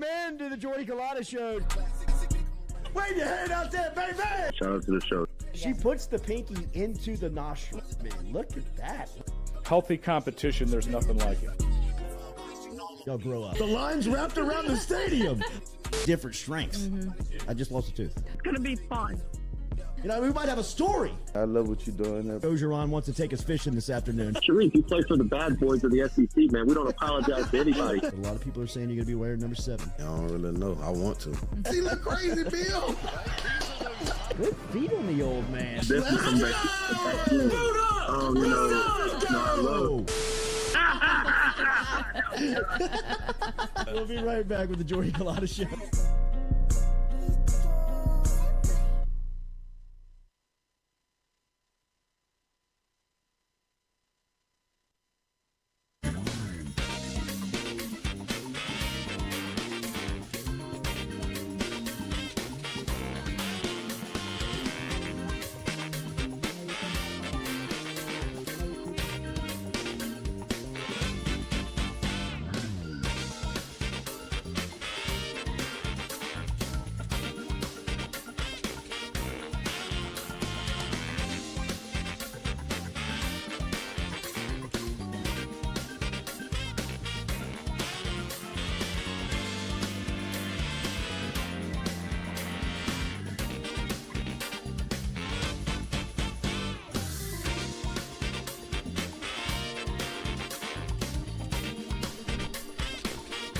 in to the Jordy Culotta Show. Wave your hand out there, baby! Shout out to the show. She puts the pinky into the nostril. Man, look at that. Healthy competition, there's nothing like it. Y'all grow up. The line's wrapped around the stadium. Different strengths. Mm-hmm. I just lost a tooth. It's going to be fun. You know, we might have a story. I love what you're doing. Ogeron wants to take us fishing this afternoon. Sharif, you play for the bad boys of the SEC, man. We don't apologize to anybody. A lot of people are saying you're going to be wearing number 7. I don't really know. I want to. He look crazy, Bill. Good feet on the old man. Definitely come back. We'll be right back with the Jordy Culotta Show.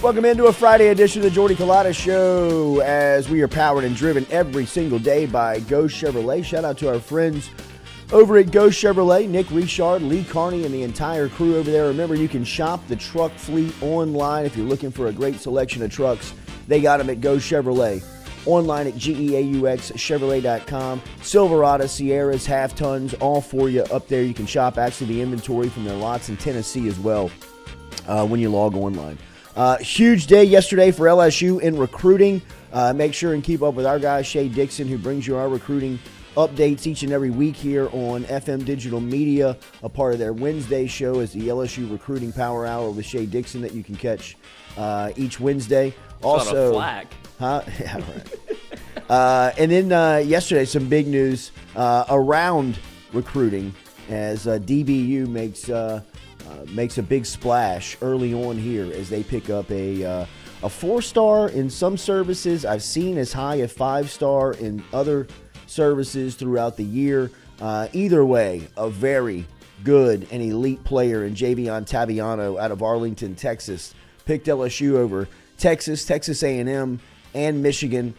Welcome into a Friday edition of the Jordy Culotta Show, as we are powered and driven every single day by Go Chevrolet. Shout out to our friends over at Go Chevrolet, Nick Richard, Lee Carney, and the entire crew over there. Remember, you can shop the truck fleet online if you're looking for a great selection of trucks. They got them at Go Chevrolet. Online at GEAUXChevrolet.com. Silverado, Sierras, half tons, all for you up there. You can shop actually the inventory from their lots in Tennessee as well when you log online. Huge day yesterday for LSU in recruiting. Make sure and keep up with our guy, Shay Dixon, who brings you our recruiting updates each and every week here on FM Digital Media. A part of their Wednesday show is the LSU Recruiting Power Hour with Shay Dixon that you can catch each Wednesday. Also, flag. Huh? Yeah, right. And then yesterday, some big news around recruiting as DBU makes a big splash early on here as they pick up a 4-star in some services. I've seen as high as 5-star in other services throughout the year. Either way, a very good and elite player in Javion Toviano out of Arlington, Texas. Picked LSU over Texas A&M, and Michigan.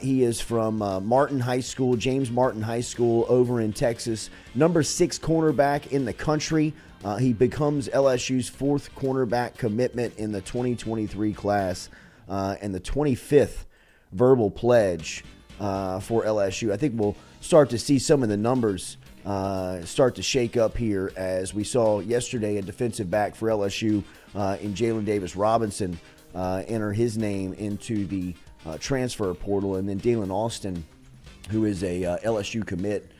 He is from Martin High School, James Martin High School over in Texas. Number 6 cornerback in the country. He becomes LSU's 4th cornerback commitment in the 2023 class and the 25th verbal pledge for LSU. I think we'll start to see some of the numbers start to shake up here, as we saw yesterday a defensive back for LSU in Jalen Davis Robinson enter his name into the transfer portal, and then Dalen Austin, who is a LSU commit,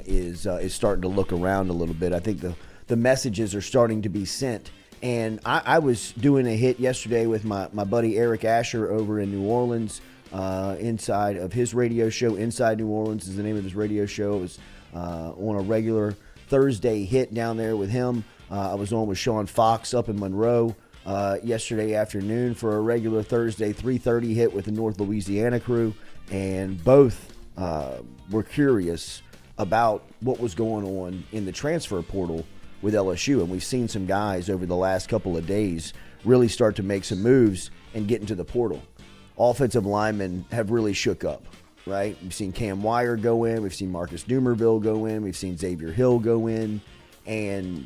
is starting to look around a little bit. I think the messages are starting to be sent. And I was doing a hit yesterday with my buddy Eric Asher over in New Orleans, inside of his radio show. Inside New Orleans is the name of his radio show. It was on a regular Thursday hit down there with him. I was on with Sean Fox up in Monroe yesterday afternoon for a regular Thursday 3:30 hit with the North Louisiana crew. And both were curious about what was going on in the transfer portal with LSU, and we've seen some guys over the last couple of days really start to make some moves and get into the portal. Offensive linemen have really shook up, right? We've seen Cam Wire go in, we've seen Marcus Dumerville go in, we've seen Xavier Hill go in, and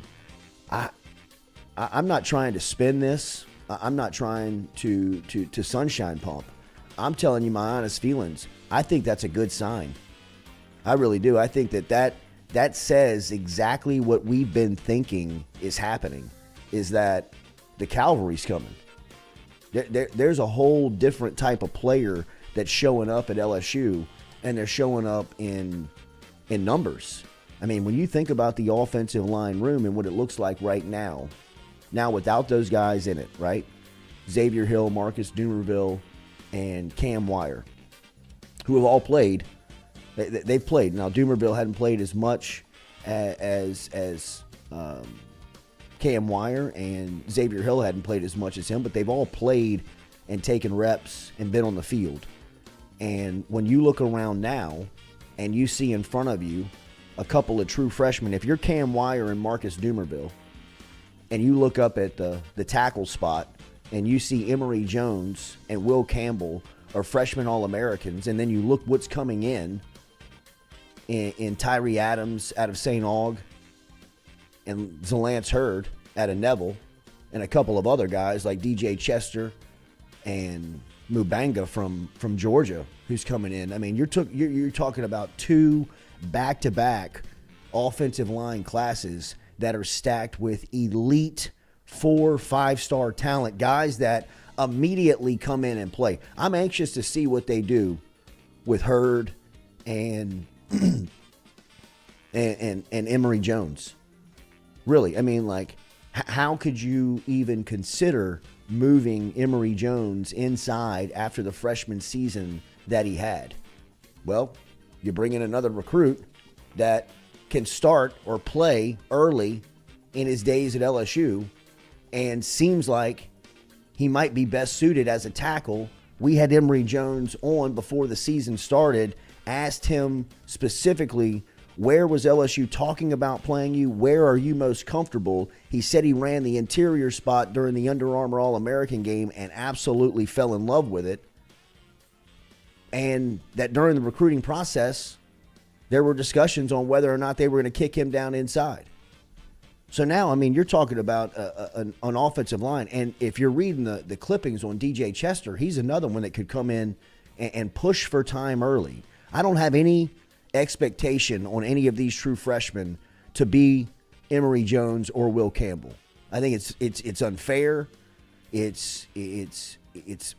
I'm not trying to spin this. I'm not trying to sunshine pump. I'm telling you my honest feelings. I think that's a good sign. I really do. I think that says exactly what we've been thinking is happening, is that the cavalry's coming. There's a whole different type of player that's showing up at LSU, and they're showing up in numbers. I mean, when you think about the offensive line room and what it looks like right now without those guys in it, right? Xavier Hill, Marcus Dumerville, and Cam Wire, who have all played. They've played. Now, Dumerville hadn't played as much as Cam Wire, and Xavier Hill hadn't played as much as him, but they've all played and taken reps and been on the field. And when you look around now and you see in front of you a couple of true freshmen, if you're Cam Wire and Marcus Dumerville, and you look up at the tackle spot and you see Emory Jones and Will Campbell are freshman All-Americans, and then you look what's coming in Tyree Adams out of St. Aug and Zalance Hurd out of Neville, and a couple of other guys like DJ Chester and Mubanga from Georgia who's coming in. I mean, you're talking about 2 back-to-back offensive line classes that are stacked with elite 4-5-star talent, guys that immediately come in and play. I'm anxious to see what they do with Hurd and and Emory Jones. Really, I mean, like, how could you even consider moving Emory Jones inside after the freshman season that he had? Well, you bring in another recruit that can start or play early in his days at LSU and seems like he might be best suited as a tackle. We had Emory Jones on before the season started, asked him specifically, where was LSU talking about playing you? Where are you most comfortable? He said he ran the interior spot during the Under Armour All-American game and absolutely fell in love with it. And that during the recruiting process, there were discussions on whether or not they were going to kick him down inside. So now, I mean, you're talking about an offensive line. And if you're reading the clippings on DJ Chester, he's another one that could come in and push for time early. I don't have any expectation on any of these true freshmen to be Emory Jones or Will Campbell. I think it's unfair. It's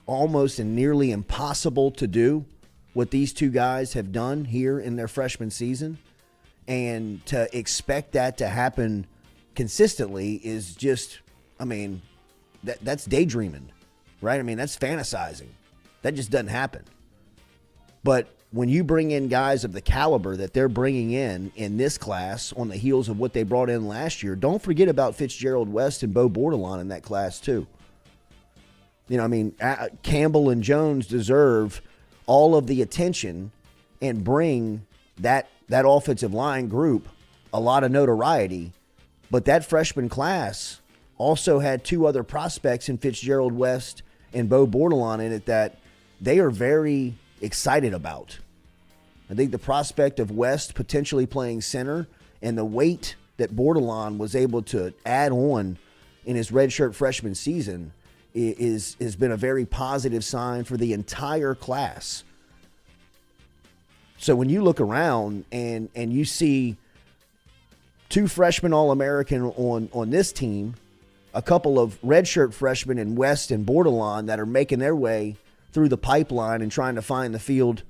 almost and nearly impossible to do what these two guys have done here in their freshman season, and to expect that to happen consistently is just, I mean, that's daydreaming, right? I mean, that's fantasizing. That just doesn't happen. But when you bring in guys of the caliber that they're bringing in this class on the heels of what they brought in last year, don't forget about Fitzgerald West and Bo Bordelon in that class too. You know, I mean, Campbell and Jones deserve all of the attention and bring that offensive line group a lot of notoriety. But that freshman class also had 2 other prospects in Fitzgerald West and Bo Bordelon in it that they are very excited about. I think the prospect of West potentially playing center and the weight that Bordelon was able to add on in his redshirt freshman season has been a very positive sign for the entire class. So when you look around and you see 2 freshmen All-American on this team, a couple of redshirt freshmen in West and Bordelon that are making their way through the pipeline and trying to find the field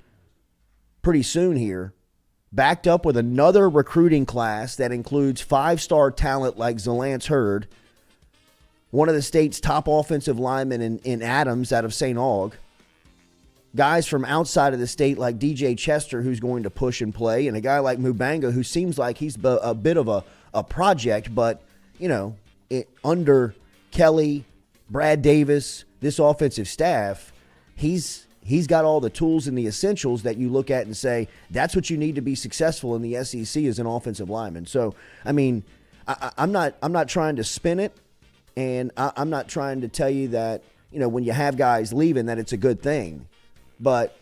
pretty soon here, backed up with another recruiting class that includes 5-star talent like Zalance Hurd, one of the state's top offensive linemen in Adams out of St. Aug, guys from outside of the state like DJ Chester, who's going to push and play, and a guy like Mubanga, who seems like he's a bit of a project, but, you know, under Kelly, Brad Davis, this offensive staff, he's got all the tools and the essentials that you look at and say, that's what you need to be successful in the SEC as an offensive lineman. So, I mean, I'm not trying to spin it, and I'm not trying to tell you that, you know, when you have guys leaving that it's a good thing. But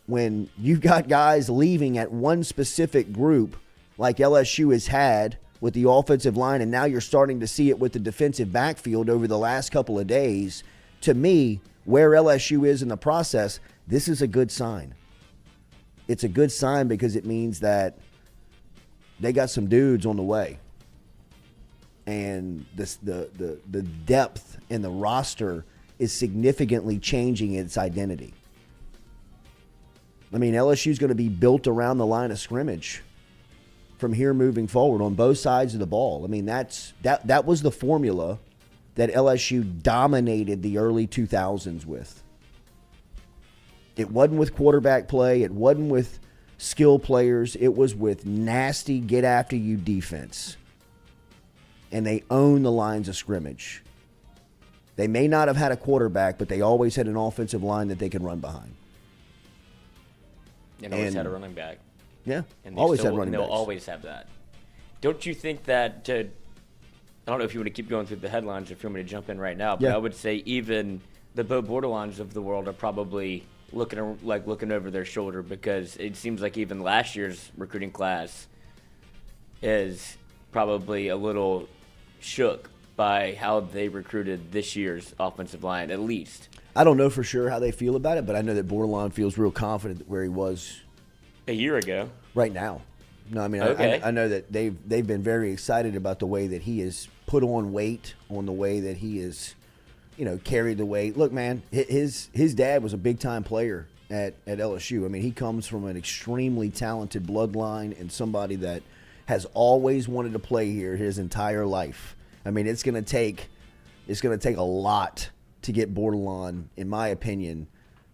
when you've got guys leaving at one specific group like LSU has had with the offensive line, and now you're starting to see it with the defensive backfield over the last couple of days, to me, where LSU is in the process, this is a good sign. It's a good sign because it means that they got some dudes on the way. And the depth in the roster is significantly changing its identity. I mean, LSU is going to be built around the line of scrimmage from here moving forward on both sides of the ball. I mean, that was the formula that LSU dominated the early 2000s with. It wasn't with quarterback play. It wasn't with skill players. It was with nasty get-after-you defense. And they own the lines of scrimmage. They may not have had a quarterback, but they always had an offensive line that they could run behind. And always had a running back. Yeah, And always had running backs. They'll always have that. Don't you think that, I don't know if you want to keep going through the headlines or if you want me to jump in right now, but Yeah. I would say even the Bo Bordelons of the world are probably looking over their shoulder, because it seems like even last year's recruiting class is probably a little shook by how they recruited this year's offensive line, at least. I don't know for sure how they feel about it, but I know that Bordelon feels real confident where he was A year ago. right now. No, I mean, Okay. I know that they've been very excited about the way that he has put on weight, on the way that he is, carried the weight. Look, man, his dad was a big-time player at LSU. I mean, he comes from an extremely talented bloodline and somebody that has always wanted to play here his entire life. I mean, it's going to take a lot to get Bordelon, in my opinion,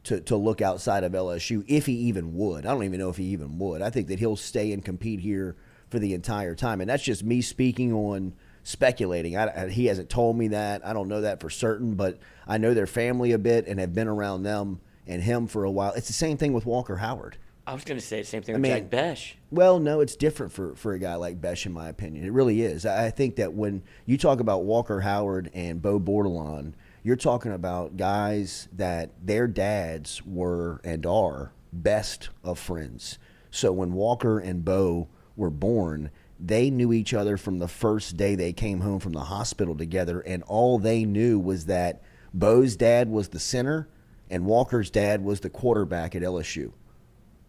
to look outside of LSU, if he even would. I don't even know if he even would. I think that he'll stay and compete here for the entire time. And that's just me speaking on speculating. He hasn't told me that. I don't know that for certain, but I know their family a bit and have been around them and him for a while. It's the same thing with Walker Howard. I was going to say the same thing with Jack Besh. Well, no, it's different for a guy like Besh, in my opinion. It really is. I think that when you talk about Walker Howard and Bo Bordelon, you're talking about guys that their dads were and are best of friends. So when Walker and Bo were born, they knew each other from the first day they came home from the hospital together, and all they knew was that Bo's dad was the center and Walker's dad was the quarterback at LSU.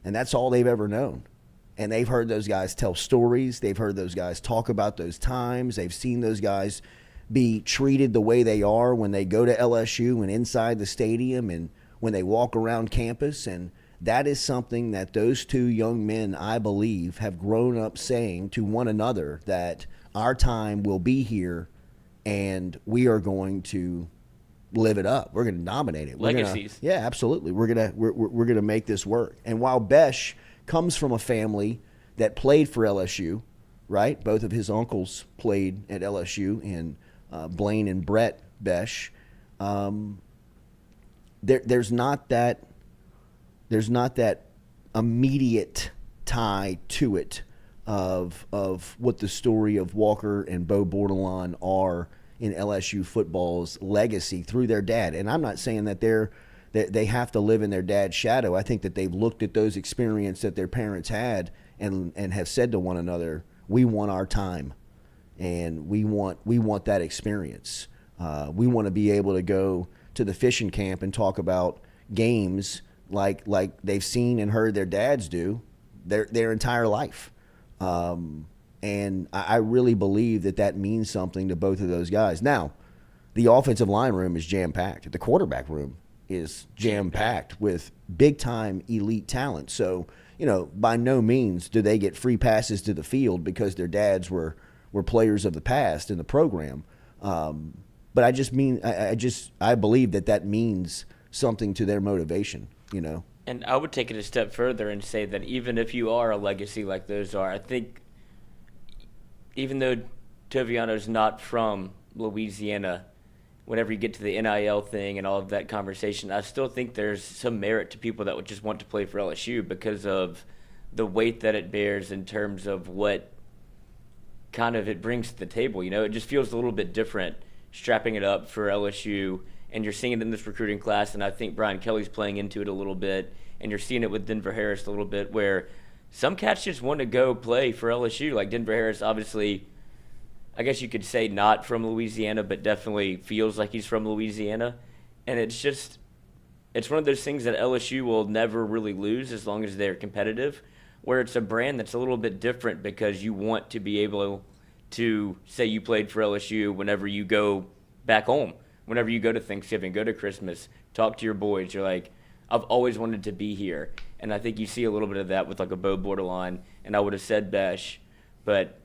And that's all they've ever known. And they've heard those guys tell stories. They've heard those guys talk about those times. They've seen those guys be treated the way they are when they go to LSU and inside the stadium and when they walk around campus. And that is something that those two young men, I believe, have grown up saying to one another, that our time will be here and we are going to live it up. We're going to dominate it. Legacies. Yeah, absolutely. We're gonna make this work. And while Besh comes from a family that played for LSU, right? Both of his uncles played at LSU, and Blaine and Brett Besh. There's not that immediate tie to it of what the story of Walker and Bo Bordelon are in LSU football's legacy through their dad. And I'm not saying that they have to live in their dad's shadow. I think that they've looked at those experiences that their parents had and have said to one another, we want our time, and we want that experience. We want to be able to go to the fishing camp and talk about games like they've seen and heard their dads do their entire life. And I really believe that means something to both of those guys. Now, the offensive line room is jam-packed. The quarterback room is jam-packed with big-time elite talent. So, by no means do they get free passes to the field because their dads were players of the past in the program. But I just mean, I believe that means something to their motivation, And I would take it a step further and say that even if you are a legacy like those are, I think even though Toviano's not from Louisiana, whenever you get to the NIL thing and all of that conversation, I still think there's some merit to people that would just want to play for LSU because of the weight that it bears in terms of what kind of it brings to the table. It just feels a little bit different strapping it up for LSU, and you're seeing it in this recruiting class, and I think Brian Kelly's playing into it a little bit, and you're seeing it with Denver Harris a little bit, where some cats just want to go play for LSU. Like Denver Harris, obviously, I guess you could say not from Louisiana, but definitely feels like he's from Louisiana. And it's one of those things that LSU will never really lose as long as they're competitive, where it's a brand that's a little bit different because you want to be able to say you played for LSU whenever you go back home, whenever you go to Thanksgiving, go to Christmas, talk to your boys. You're like, I've always wanted to be here. And I think you see a little bit of that with like a Bo Bordelon, and I would have said Besh, but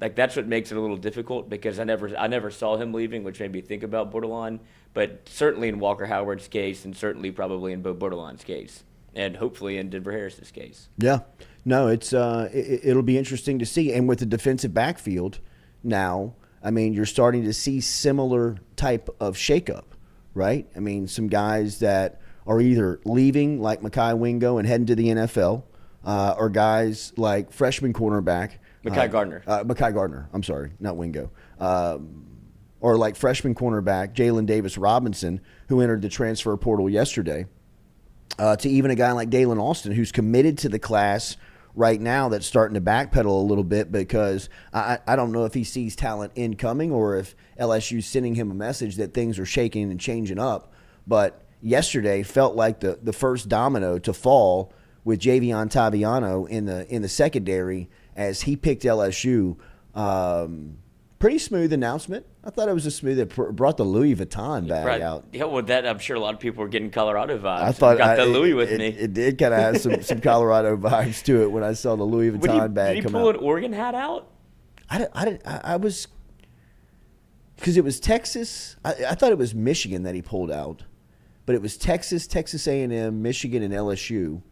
like that's what makes it a little difficult because I never saw him leaving, which made me think about Bordelon. But certainly in Walker Howard's case, and certainly probably in Bo Bordelon's case, and hopefully in Denver Harris's case. Yeah, no, it'll be interesting to see. And with the defensive backfield now, I mean, you're starting to see similar type of shakeup, right? I mean, some guys that are either leaving like Mekhi Wingo and heading to the NFL, or guys like freshman cornerback. Mekhi Gardner. Mekhi Gardner. I'm sorry, not Wingo. Or like freshman cornerback Jalen Davis Robinson, who entered the transfer portal yesterday, to even a guy like Dalen Austin, who's committed to the class right now that's starting to backpedal a little bit because I don't know if he sees talent incoming or if LSU's sending him a message that things are shaking and changing up. But yesterday felt like the first domino to fall with Javion Toviano in the secondary as he picked LSU. Pretty smooth announcement. I thought it was a smooth. It brought the Louis Vuitton bag out. Yeah, well, that I'm sure a lot of people were getting Colorado vibes. I thought got the Louis with me. It did kind of have some Colorado vibes to it when I saw the Louis Vuitton bag come out. Did he pull an Oregon hat out? I was because it was Texas. I thought it was Michigan that he pulled out, but it was Texas A&M, Michigan, and LSU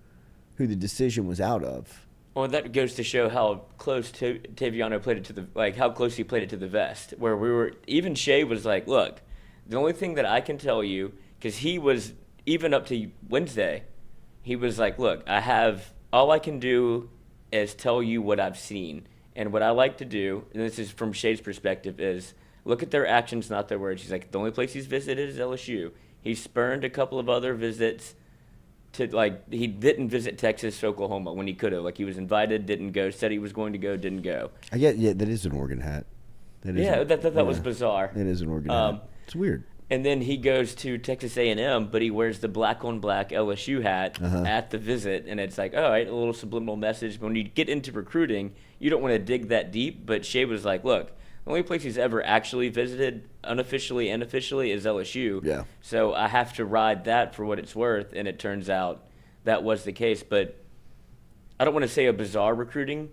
who the decision was out of. Well, that goes to show how close Toviano played it to how close he played it to the vest. Where even Shea was like, "Look, the only thing that I can tell you, because he was even up to Wednesday, he was like, look, all I can do is tell you what I've seen, and what I like to do, and this is from Shea's perspective, is look at their actions, not their words. He's like, the only place he's visited is LSU. He spurned a couple of other visits." He didn't visit Texas, Oklahoma when he could have. Like, he was invited, didn't go, said he was going to go, didn't go. Yeah, that is an Oregon hat. That was bizarre. It is an Oregon hat. It's weird. And then he goes to Texas A&M, but he wears the black-on-black LSU hat at the visit, and it's like, all right, a little subliminal message. But when you get into recruiting, you don't want to dig that deep. But Shea was like, look, the only place he's ever actually visited, unofficially and officially, is LSU. Yeah. So I have to ride that for what it's worth, and it turns out that was the case. But I don't want to say a bizarre recruiting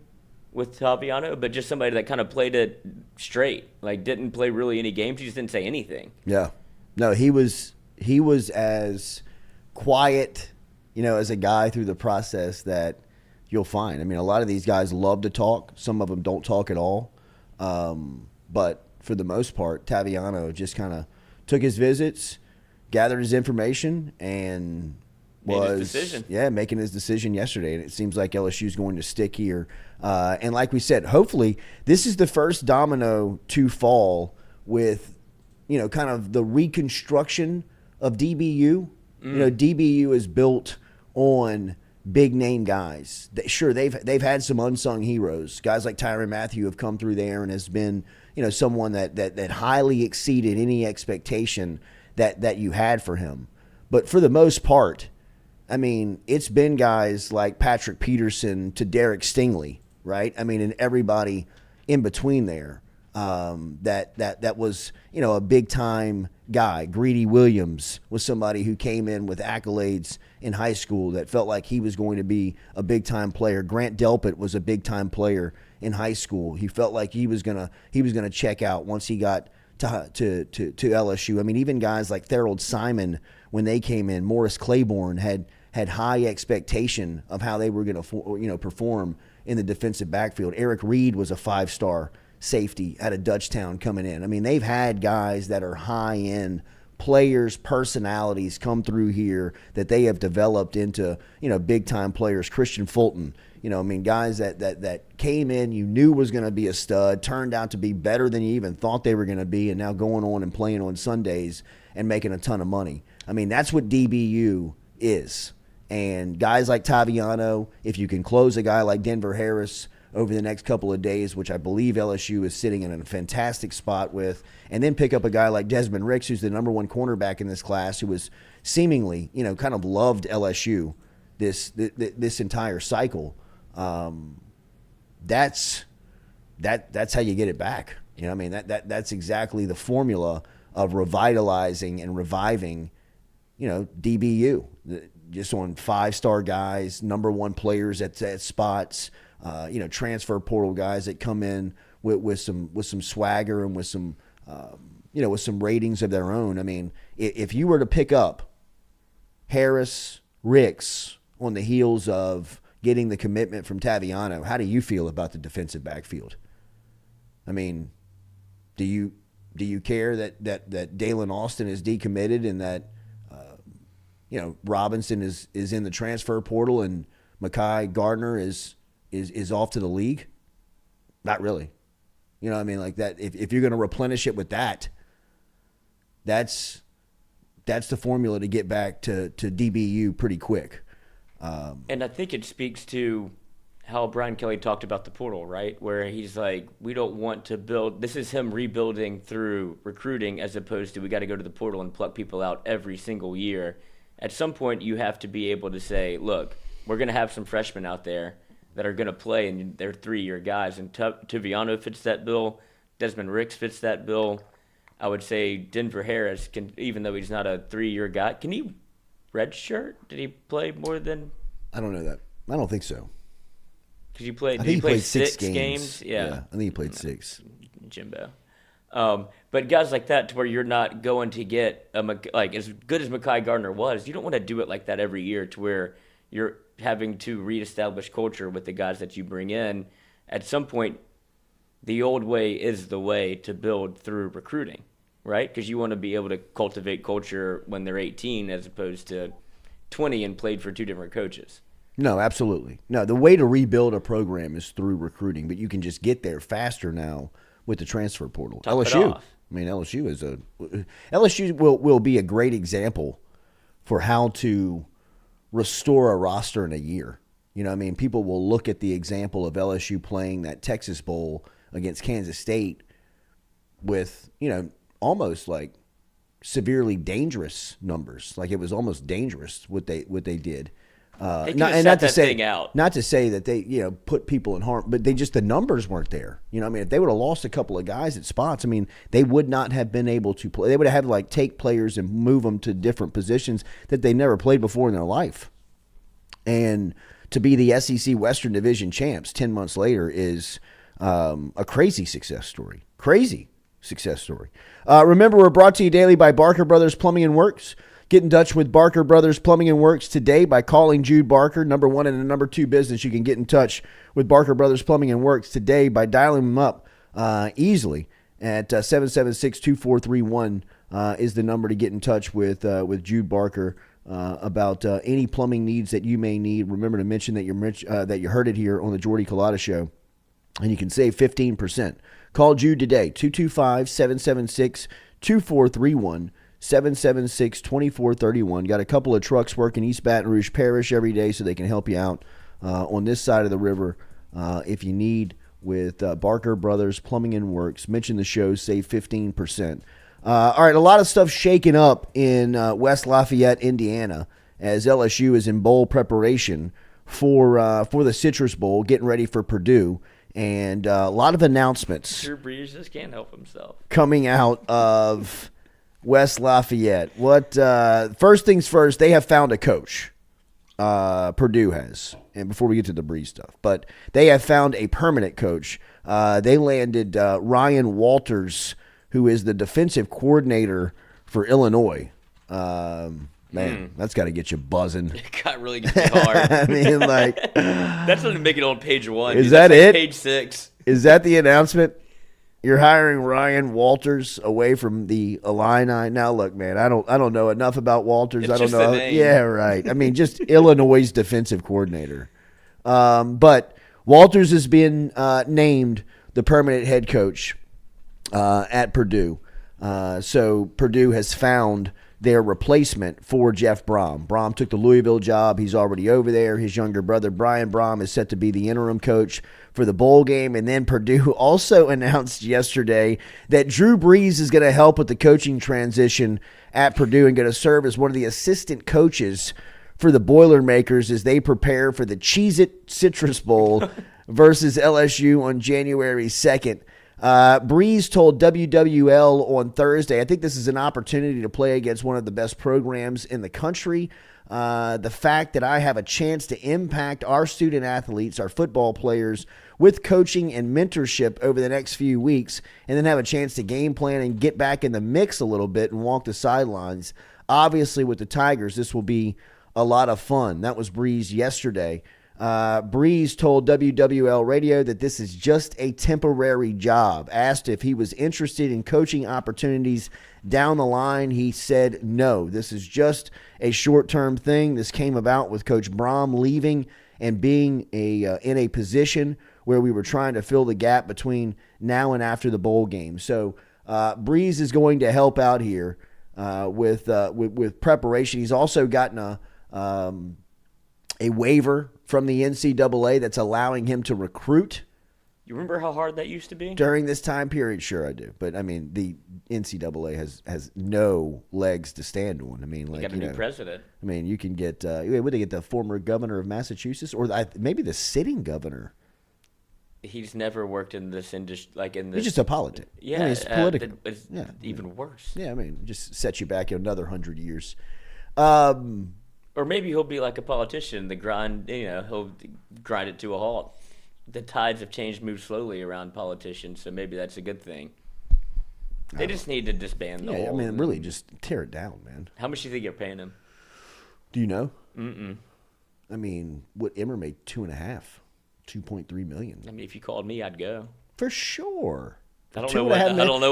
with Toviano, but just somebody that kind of played it straight, like didn't play really any games. He just didn't say anything. Yeah. No, he was as quiet, as a guy through the process that you'll find. I mean, a lot of these guys love to talk. Some of them don't talk at all. But for the most part, Toviano just kind of took his visits, gathered his information, and made his decision. Making his decision yesterday. And it seems like LSU's going to stick here. And like we said, hopefully this is the first domino to fall with, kind of the reconstruction of DBU. DBU is built on big name guys. Sure, they've had some unsung heroes. Guys like Tyrann Mathieu have come through there and has been, someone that highly exceeded any expectation that you had for him. But for the most part, I mean, it's been guys like Patrick Peterson to Derek Stingley, right? I mean, and everybody in between there that was, a big time guy. Greedy Williams was somebody who came in with accolades in high school that felt like he was going to be a big time player. Grant Delpit was a big time player in high school. He felt like he was gonna check out once he got to LSU. I mean, even guys like Thorold Simon, when they came in, Morris Claiborne had high expectation of how they were going to perform in the defensive backfield. Eric Reed was a 5-star safety out of Dutchtown coming in. I mean, they've had guys that are high-end players, personalities come through here that they have developed into, big-time players. Christian Fulton, guys that came in, you knew was going to be a stud, turned out to be better than you even thought they were going to be, and now going on and playing on Sundays and making a ton of money. I mean, that's what DBU is. And guys like Toviano, if you can close a guy like Denver Harris over the next couple of days, which I believe LSU is sitting in a fantastic spot with, and then pick up a guy like Desmond Ricks, who's the number one cornerback in this class, who was seemingly, kind of loved LSU this entire cycle. That's how you get it back. That's exactly the formula of revitalizing and reviving, DBU. Just on 5-star guys, number one players at spots, transfer portal guys that come in with some swagger and with some with some ratings of their own. I mean, if you were to pick up Harris, Ricks on the heels of getting the commitment from Toviano, how do you feel about the defensive backfield? I mean, do you care that Dalen Austin is decommitted and that Robinson is in the transfer portal and Mekhi Gardner is off to the league? Not really. You know what I mean? Like that. If you're going to replenish it with that, that's the formula to get back to DBU pretty quick. And I think it speaks to how Brian Kelly talked about the portal, right? Where he's like, we don't want to build – this is him rebuilding through recruiting as opposed to we got to go to the portal and pluck people out every single year. At some point, you have to be able to say, look, we're going to have some freshmen out there that are going to play, and they're 3-year guys. And Toviano fits that bill. Desmond Ricks fits that bill. I would say Denver Harris, can, even though he's not a 3-year guy, can he redshirt? Did he play more than – I don't know that. I don't think so. Because you played, I think he played six games. Yeah, I think he played 6. Jimbo. But guys like that, to where you're not going to get like as good as Mekhi Gardner was, you don't want to do it like that every year, to where you're having to reestablish culture with the guys that you bring in. At some point, the old way is the way to build through recruiting, right? Because you want to be able to cultivate culture when they're 18 as opposed to 20 and played for 2 different coaches. No, absolutely. No, the way to rebuild a program is through recruiting, but you can just get there faster now with the transfer portal. Top it LSU. off. I mean, LSU will be a great example for how to restore a roster in a year. You know what I mean? People will look at the example of LSU playing that Texas Bowl against Kansas State with, almost like severely dangerous numbers. Like it was almost dangerous what they did. Not to say that they put people in harm, but the numbers weren't there. If they would have lost a couple of guys at spots, they would not have been able to play. They would have had to like take players and move them to different positions that they never played before in their life. And to be the SEC Western Division champs 10 months later is a crazy success story. Remember, we're brought to you daily by Barker Brothers Plumbing and Works. Get in touch with Barker Brothers Plumbing and Works today by calling Jude Barker, number 1 and the number 2 business. You can get in touch with Barker Brothers Plumbing and Works today by dialing them up easily at 776-2431 is the number to get in touch with Jude Barker about any plumbing needs that you may need. Remember to mention that you heard it here on the Jordy Culotta Show, and you can save 15%. Call Jude today, 225-776-2431. 776-2431. Got a couple of trucks working East Baton Rouge Parish every day, so they can help you out on this side of the river if you need with Barker Brothers Plumbing and Works. Mention the show, save 15%. All right, a lot of stuff shaking up in West Lafayette, Indiana, as LSU is in bowl preparation for the Citrus Bowl, getting ready for Purdue. And a lot of announcements. Drew Brees just can't help himself. Coming out of West Lafayette. First things first, they have found a coach. Purdue has. And before we get to the Breeze stuff. But they have found a permanent coach. They landed Ryan Walters, who is the defensive coordinator for Illinois. That's got to get you buzzing. It got really hard. That's going to make it on page 1. Is that it? Page 6. Is that the announcement? You're hiring Ryan Walters away from the Illini. Now, look, man, I don't know enough about Walters. It's I don't just know. the name. Yeah, right. Just Illinois' defensive coordinator. But Walters has been named the permanent head coach at Purdue. So Purdue has found their replacement for Jeff Brom. Brom took the Louisville job. He's already over there. His younger brother, Brian Brom, is set to be the interim coach for the bowl game. And then Purdue also announced yesterday that Drew Brees is going to help with the coaching transition at Purdue and going to serve as one of the assistant coaches for the Boilermakers as they prepare for the Cheez-It Citrus Bowl versus LSU on January 2nd. Breeze told WWL on Thursday, I think this is an opportunity to play against one of the best programs in the country. the fact that I have a chance to impact our student athletes, our football players, with coaching and mentorship over the next few weeks, and then have a chance to game plan and get back in the mix a little bit and walk the sidelines. Obviously, with the Tigers, this will be a lot of fun. That was Breeze yesterday. Breeze told WWL Radio that this is just a temporary job. Asked if he was interested in coaching opportunities down the line, he said no. This is just a short-term thing. This came about with Coach Brom leaving and being in a position where we were trying to fill the gap between now and after the bowl game. So Breeze is going to help out here with preparation. He's also gotten a waiver from the NCAA that's allowing him to recruit. You remember how hard that used to be? During this time period? Sure I do. But, I mean, the NCAA has no legs to stand on. I mean, like, you got a new president. I mean, you can get would they get the former governor of Massachusetts or maybe the sitting governor? He's never worked in this industry, like in this. He's just a politic. Yeah, I mean, it's political. It's even worse. Yeah, I mean, just sets you back another 100 years. Or maybe he'll be like a politician. He'll grind it to a halt. The tides of change move slowly around politicians, so maybe that's a good thing. They just need to disband the whole. I mean, really, just tear it down, man. How much do you think you're paying him? Do you know? Mm-mm. I mean, what Emmer made $2.3 million. I mean, if you called me, I'd go. For sure. I don't know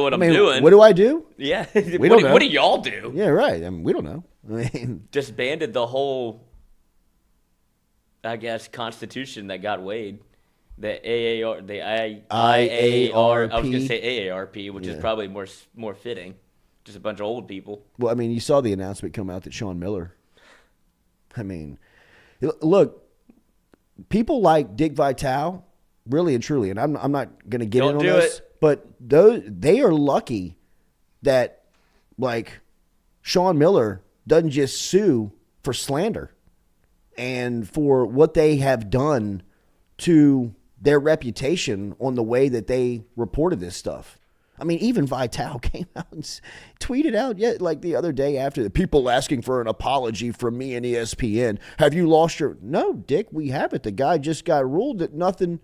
what I'm doing. What do I do? Yeah. We don't know. What do y'all do? Yeah, right. I mean, we don't know. I mean, disbanded the whole, I guess, constitution that got Wade. The IARP. I was going to say AARP, which is probably more fitting. Just a bunch of old people. Well, I mean, you saw the announcement come out that Sean Miller. I mean, look, people like Dick Vitale, really and truly, and I'm not going to get in on this, but they are lucky that, like, Sean Miller doesn't just sue for slander and for what they have done to their reputation on the way that they reported this stuff. I mean, even Vitale came out and tweeted out, like the other day after the people asking for an apology from me and ESPN. Have you lost your... No, Dick, we haven't. The guy just got ruled that nothing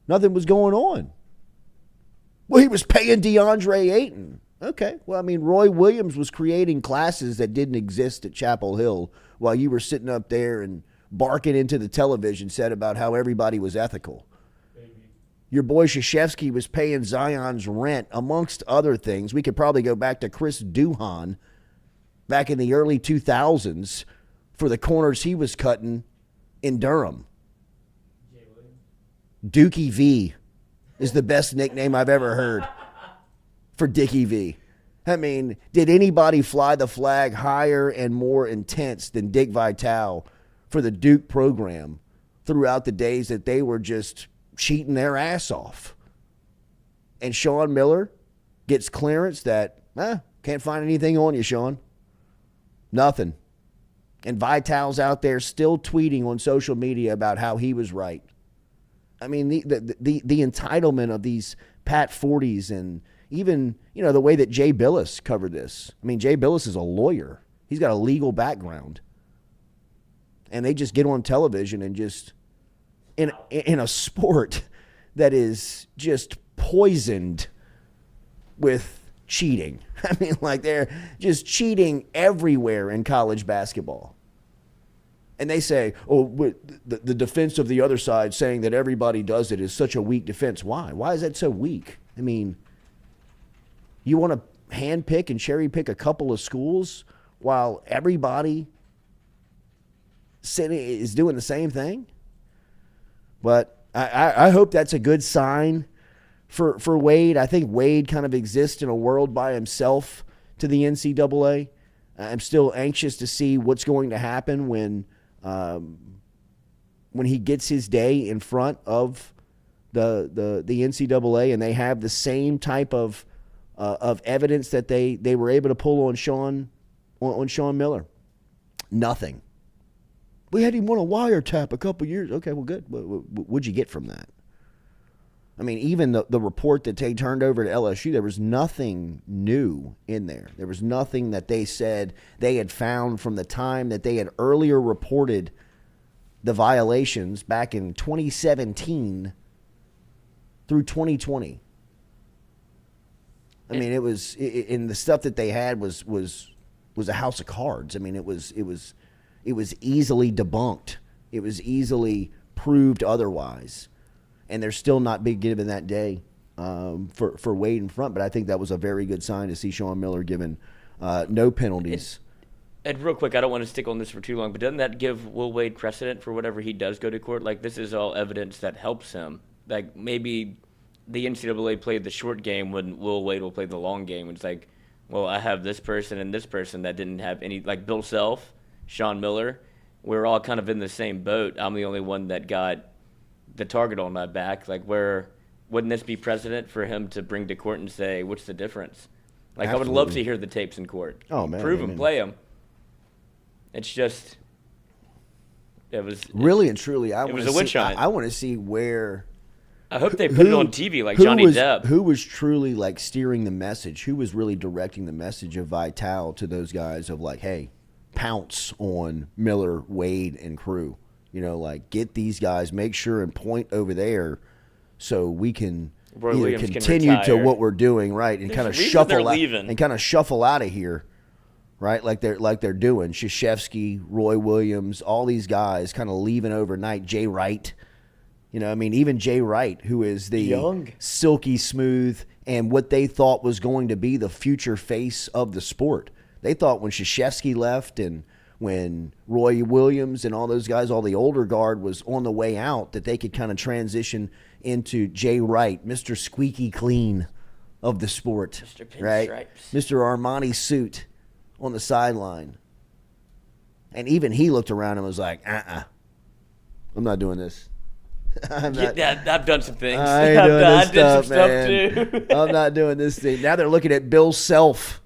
was going on. Well, he was paying DeAndre Ayton. Okay. Well, I mean, Roy Williams was creating classes that didn't exist at Chapel Hill while you were sitting up there and barking into the television set about how everybody was ethical. Your boy Krzyzewski was paying Zion's rent, amongst other things. We could probably go back to Chris Duhon back in the early 2000s for the corners he was cutting in Durham. Dookie V is the best nickname I've ever heard for Dickie V. I mean, did anybody fly the flag higher and more intense than Dick Vitale for the Duke program throughout the days that they were just cheating their ass off? And Sean Miller gets clearance that, can't find anything on you, Sean. Nothing. And Vitale's out there still tweeting on social media about how he was right. I mean, the entitlement of these Pat 40s and even, the way that Jay Billis covered this. I mean, Jay Billis is a lawyer. He's got a legal background. And they just get on television and just, in a sport that is just poisoned with cheating. I mean, like, they're just cheating everywhere in college basketball. And they say, the defense of the other side saying that everybody does it is such a weak defense. Why? Why is that so weak? I mean, you want to handpick and cherry pick a couple of schools while everybody is doing the same thing? But I hope that's a good sign for Wade. I think Wade kind of exists in a world by himself to the NCAA. I'm still anxious to see what's going to happen when he gets his day in front of the NCAA and they have the same type of evidence that they were able to pull on Sean Miller. Nothing. We had him on a wiretap a couple years. Okay, well, good. What'd you get from that? I mean, even the report that they turned over to LSU, there was nothing new in there. There was nothing that they said they had found from the time that they had earlier reported the violations back in 2017 through 2020. I mean, it was in the stuff that they had was a house of cards. I mean, it was easily debunked. It was easily proved otherwise. And they're still not big given that day for Wade in front. But I think that was a very good sign to see Sean Miller given no penalties. And real quick, I don't want to stick on this for too long, but doesn't that give Will Wade precedent for whatever he does go to court? Like, this is all evidence that helps him. Like, maybe the NCAA played the short game when Will Wade will play the long game. It's like, well, I have this person and this person that didn't have any, like Bill Self, Sean Miller. We're all kind of in the same boat. I'm the only one that got the target on my back. Like, wouldn't this be precedent for him to bring to court and say, what's the difference? Like, Absolutely. I would love to hear the tapes in court. Oh, man. Prove them, play them. It's just, it was really and truly, it was a witch hunt. I want to see where. I hope they put it on TV like Johnny Depp. Who was truly like steering the message? Who was really directing the message of Vital to those guys of like, hey, pounce on Miller, Wade, and crew. You know, like get these guys, make sure and point over there, so we can either continue to what we're doing, right, and kind of shuffle out, and kind of shuffle out of here, right? Like they're doing. Krzyzewski, Roy Williams, all these guys kind of leaving overnight. Jay Wright. You know, I mean, even Jay Wright, who is the young, silky smooth, and what they thought was going to be the future face of the sport. They thought when Krzyzewski left and when Roy Williams and all those guys, all the older guard was on the way out, that they could kind of transition into Jay Wright, Mr. Squeaky Clean of the sport. Mr. Pinstripes. Right? Mr. Armani suit on the sideline. And even he looked around and was like, I'm not doing this. I've done some things. I did some stuff too. I'm not doing this thing. Now they're looking at Bill Self,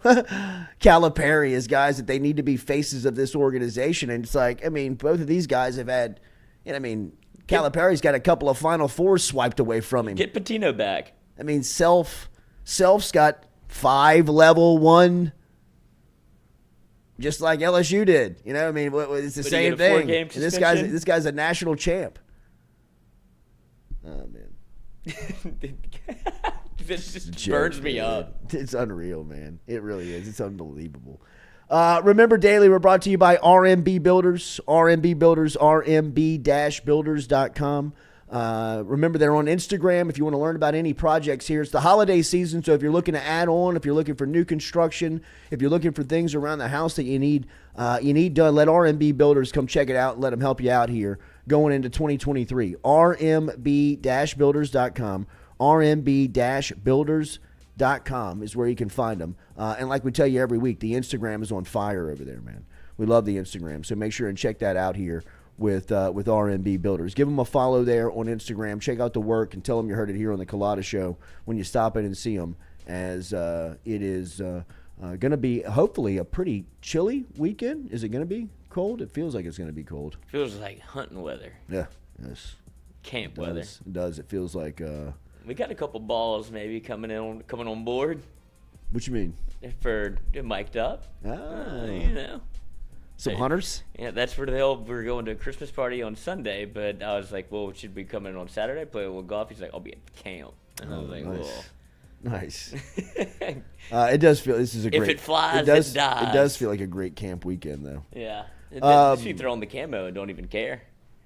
Calipari as guys that they need to be faces of this organization. And it's like, I mean, both of these guys have had, I mean, Calipari's got a couple of Final Fours swiped away from him. Get Patino back. I mean, Self's got 5 level 1, just like LSU did. You know, I mean, it's the same thing. And this guy's a national champ. Oh, man. This just burns me up. It's unreal, man. It really is. It's unbelievable. Remember, daily, we're brought to you by RMB Builders. RMB Builders, rmb-builders.com. Remember, they're on Instagram if you want to learn about any projects here. It's the holiday season, so if you're looking to add on, if you're looking for new construction, if you're looking for things around the house that you need done, let RMB Builders come check it out and let them help you out here going into 2023. rmb-builders.com. rmb-builders.com is where you can find them. And like we tell you every week, the Instagram is on fire over there, man. We love the Instagram, so make sure and check that out here with RMB Builders. Give them a follow there on Instagram. Check out the work and tell them you heard it here on the Culotta Show when you stop in and see them, as it is going to be hopefully a pretty chilly weekend. Is it going to be cold? It feels like it's going to be cold. Feels like hunting weather. Yeah. Yes. Camp weather. It does. It feels like. We got a couple balls maybe coming on board. What you mean? For mic'd up. You know. Some hunters? Yeah, that's where we're going to a Christmas party on Sunday, but I was like, well, should we come in on Saturday, play a little golf? He's like, I'll be at camp. And I was like, nice. well. Nice. It does feel, this is a great. If it flies, it dies. It does feel like a great camp weekend, though. Yeah. You throw on the camo and don't even care.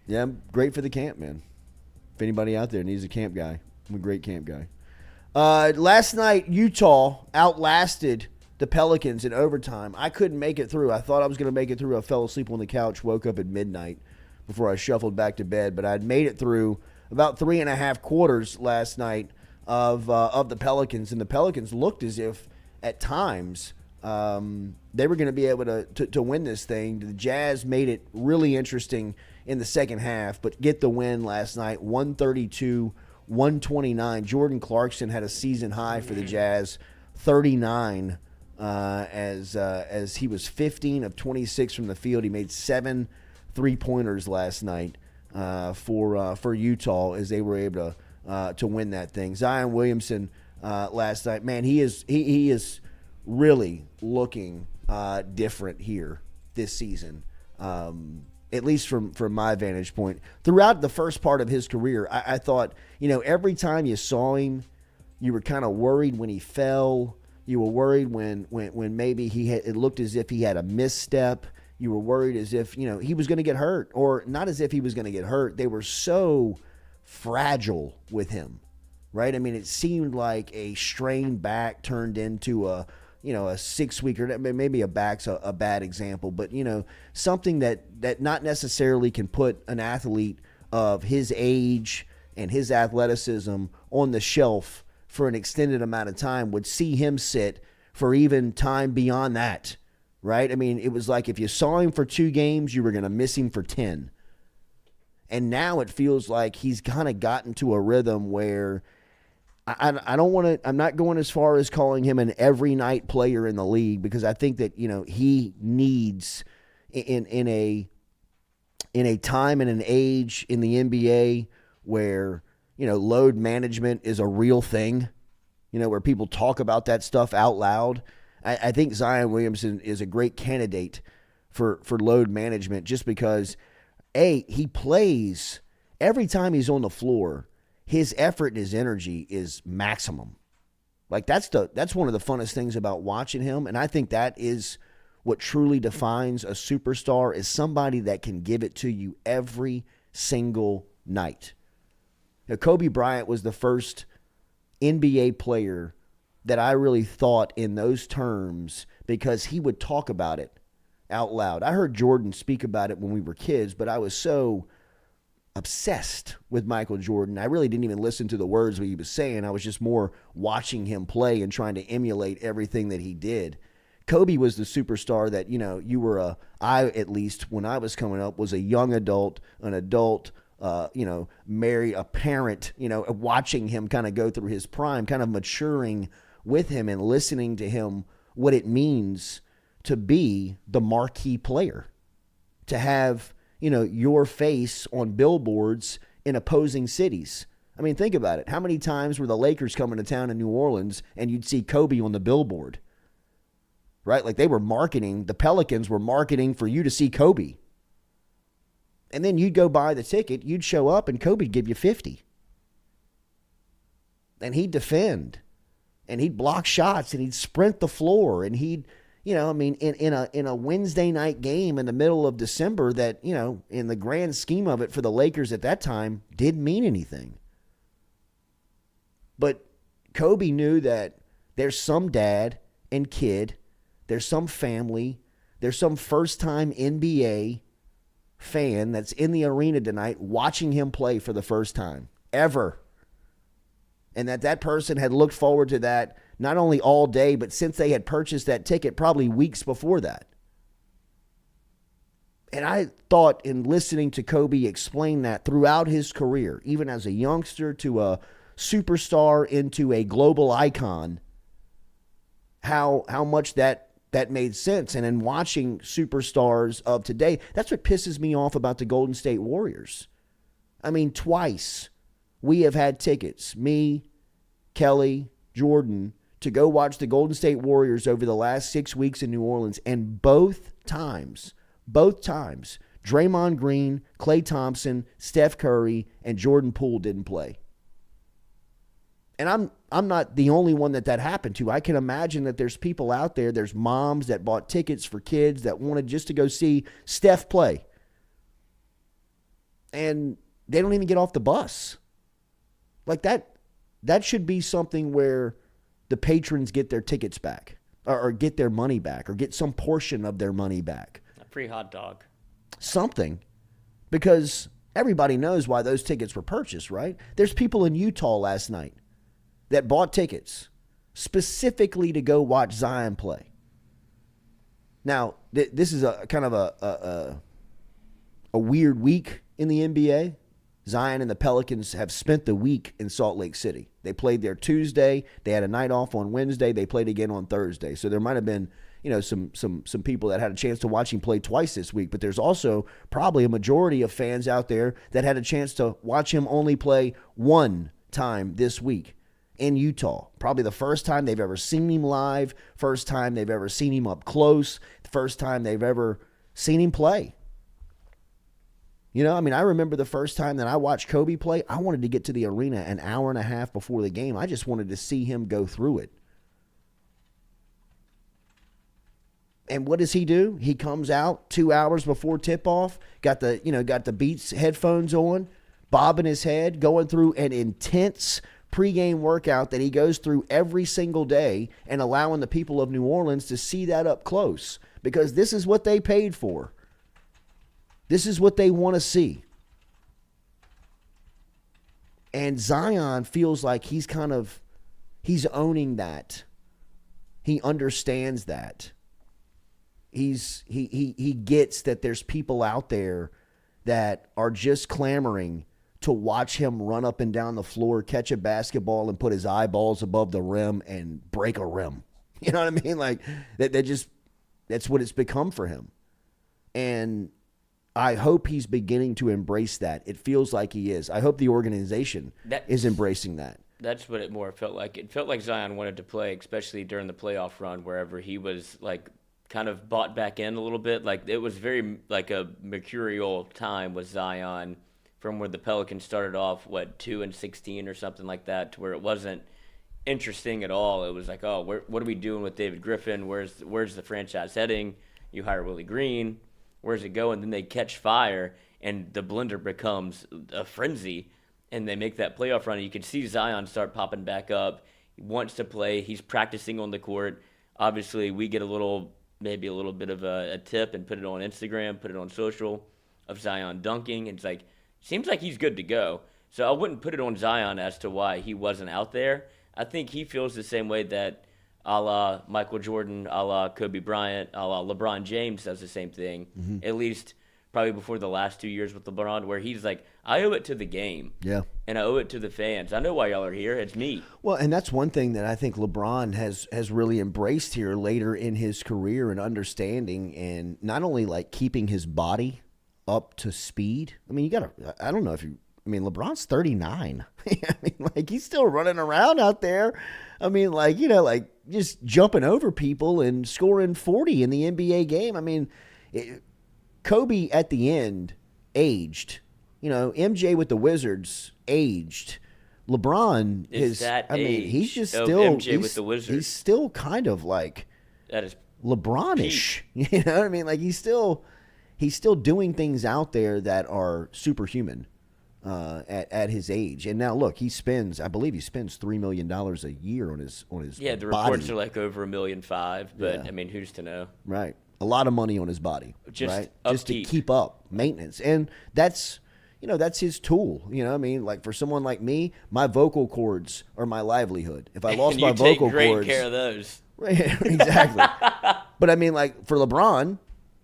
Yeah, great for the camp, man. If anybody out there needs a camp guy, I'm a great camp guy. Last night, Utah outlasted the Pelicans in overtime. I couldn't make it through. I thought I was going to make it through. I fell asleep on the couch, woke up at midnight before I shuffled back to bed. But I'd made it through about 3.5 quarters last night of the Pelicans. And the Pelicans looked as if, at times, they were going to be able to win this thing. The Jazz made it really interesting in the second half, but get the win last night, 132-129. Jordan Clarkson had a season high for the Jazz, 39. As he was 15 of 26 from the field. He made 7 3-pointers last night for Utah, as they were able to win that thing. Zion Williamson last night, man, he is really looking different here this season. At least from my vantage point. Throughout the first part of his career, I thought, every time you saw him, you were kind of worried when he fell. You were worried when maybe it looked as if he had a misstep. You were worried as if, he was going to get hurt, or not as if he was going to get hurt. They were so fragile with him, right? I mean, it seemed like a strained back turned into a 6 week, or maybe a back's a bad example, but something that not necessarily can put an athlete of his age and his athleticism on the shelf for an extended amount of time would see him sit for even time beyond that, right? I mean, it was like if you saw him for 2 games, you were going to miss him for 10. And now it feels like he's kind of gotten to a rhythm where I don't want to. I'm not going as far as calling him an every night player in the league, because I think that he needs in a time and an age in the NBA where load management is a real thing, where people talk about that stuff out loud. I think Zion Williamson is a great candidate for load management, just because he plays every time he's on the floor. His effort and his energy is maximum. Like that's one of the funnest things about watching him, and I think that is what truly defines a superstar, is somebody that can give it to you every single night. Now, Kobe Bryant was the first NBA player that I really thought in those terms, because he would talk about it out loud. I heard Jordan speak about it when we were kids, but I was so obsessed with Michael Jordan. I really didn't even listen to the words what he was saying. I was just more watching him play and trying to emulate everything that he did. Kobe was the superstar that, I, at least when I was coming up, was a young adult, an adult, marry a parent, watching him kind of go through his prime, kind of maturing with him and listening to him, what it means to be the marquee player, to have your face on billboards in opposing cities. I mean, think about it. How many times were the Lakers coming to town in New Orleans and you'd see Kobe on the billboard, right? Like they were marketing, the Pelicans were marketing for you to see Kobe. And then you'd go buy the ticket, you'd show up, and Kobe'd give you 50. And he'd defend, and he'd block shots, and he'd sprint the floor, and he'd, in a Wednesday night game in the middle of December that, in the grand scheme of it for the Lakers at that time, didn't mean anything. But Kobe knew that there's some dad and kid, there's some family, there's some first-time NBA fan that's in the arena tonight watching him play for the first time ever. And that person had looked forward to that not only all day, but since they had purchased that ticket probably weeks before that. And I thought, in listening to Kobe explain that throughout his career, even as a youngster to a superstar into a global icon, how much that made sense. And in watching superstars of today, that's what pisses me off about the Golden State Warriors. I mean, twice we have had tickets, me, Kelly, Jordan, to go watch the Golden State Warriors over the last 6 weeks in New Orleans. And both times, Draymond Green, Klay Thompson, Steph Curry, and Jordan Poole didn't play. And I'm not the only one that happened to. I can imagine that there's people out there, there's moms that bought tickets for kids that wanted just to go see Steph play. And they don't even get off the bus. Like that should be something where the patrons get their tickets back, or get their money back, or get some portion of their money back. A free hot dog. Something. Because everybody knows why those tickets were purchased, right? There's people in Utah last night that bought tickets specifically to go watch Zion play. Now, this is a kind of a weird week in the NBA. Zion and the Pelicans have spent the week in Salt Lake City. They played there Tuesday. They had a night off on Wednesday. They played again on Thursday. So there might have been, some people that had a chance to watch him play twice this week. But there's also probably a majority of fans out there that had a chance to watch him only play one time this week in Utah. Probably the first time they've ever seen him live, first time they've ever seen him up close, the first time they've ever seen him play. You know, I mean, I remember the first time that I watched Kobe play, I wanted to get to the arena an hour and a half before the game. I just wanted to see him go through it. And what does he do? He comes out 2 hours before tip-off, got the Beats headphones on, bobbing his head, going through an intense pregame workout that he goes through every single day and allowing the people of New Orleans to see that up close because this is what they paid for. This is what they want to see. And Zion feels like he's owning that. He understands that. He gets that there's people out there that are just clamoring to watch him run up and down the floor, catch a basketball, and put his eyeballs above the rim and break a rim. You know what I mean? Like that's what it's become for him. And I hope he's beginning to embrace that. It feels like he is. I hope the organization is embracing that. That's what it more felt like. It felt like Zion wanted to play, especially during the playoff run, wherever he was like kind of bought back in a little bit. Like it was very like a mercurial time with Zion from where the Pelicans started off, 2-16 or something like that, to where it wasn't interesting at all. It was like, oh, what are we doing with David Griffin? Where's the franchise heading? You hire Willie Green. Where's it going? Then they catch fire, and the blender becomes a frenzy, and they make that playoff run. And you can see Zion start popping back up. He wants to play. He's practicing on the court. Obviously, we get maybe a little bit of a tip and put it on Instagram, put it on social of Zion dunking. And it's like, seems like he's good to go. So I wouldn't put it on Zion as to why he wasn't out there. I think he feels the same way that a la Michael Jordan, a la Kobe Bryant, a la LeBron James does the same thing, at least probably before the last 2 years with LeBron, where he's like, I owe it to the game. Yeah. And I owe it to the fans. I know why y'all are here. It's me. Well, and that's one thing that I think LeBron has really embraced here later in his career and understanding and not only like keeping his body up to speed. I mean, I don't know if LeBron's 39. I mean, like he's still running around out there. I mean, like, just jumping over people and scoring 40 in the NBA game. I mean, Kobe at the end aged. MJ with the Wizards aged. LeBron he's just still MJ with the Wizards. He's still kind of like that is LeBron-ish. Peak. You know what I mean? Like he's still doing things out there that are superhuman. At his age, and now look, I believe he spends $3 million a year on his the body. Reports are like over $1.5 million, but I mean, who's to know? Right, a lot of money on his body, just to keep up maintenance, and that's his tool. I mean, like for someone like me, my vocal cords are my livelihood. If I lost my vocal cords, take great care of those. Exactly. But I mean, like for LeBron,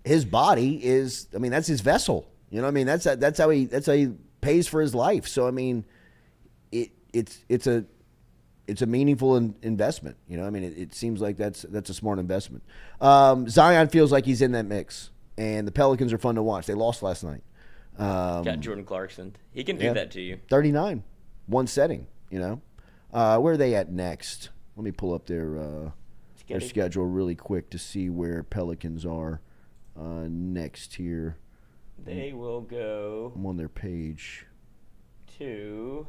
his body is. I mean, that's his vessel. You know what I mean? That's how he pays for his life. So I mean, it's a meaningful investment. I mean, it seems like that's a smart investment. Zion feels like he's in that mix, and the Pelicans are fun to watch. They lost last night. Got Jordan Clarkson. He can do that to you. 39, one setting. Where are they at next? Let me pull up their schedule really quick to see where Pelicans are next here. They will go. I'm on their page. To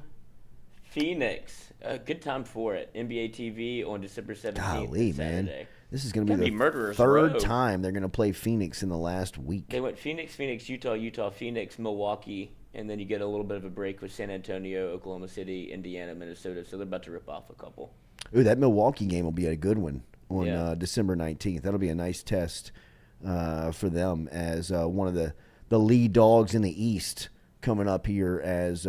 Phoenix. A good time for it. NBA TV on December 17th. Golly, man. This is going to be the murderers third time they're going to play Phoenix in the last week. They went Phoenix, Utah, Phoenix, Milwaukee, and then you get a little bit of a break with San Antonio, Oklahoma City, Indiana, Minnesota. So they're about to rip off a couple. Ooh, that Milwaukee game will be a good one on December 19th. That'll be a nice test for them as one of the lead dogs in the East coming up here as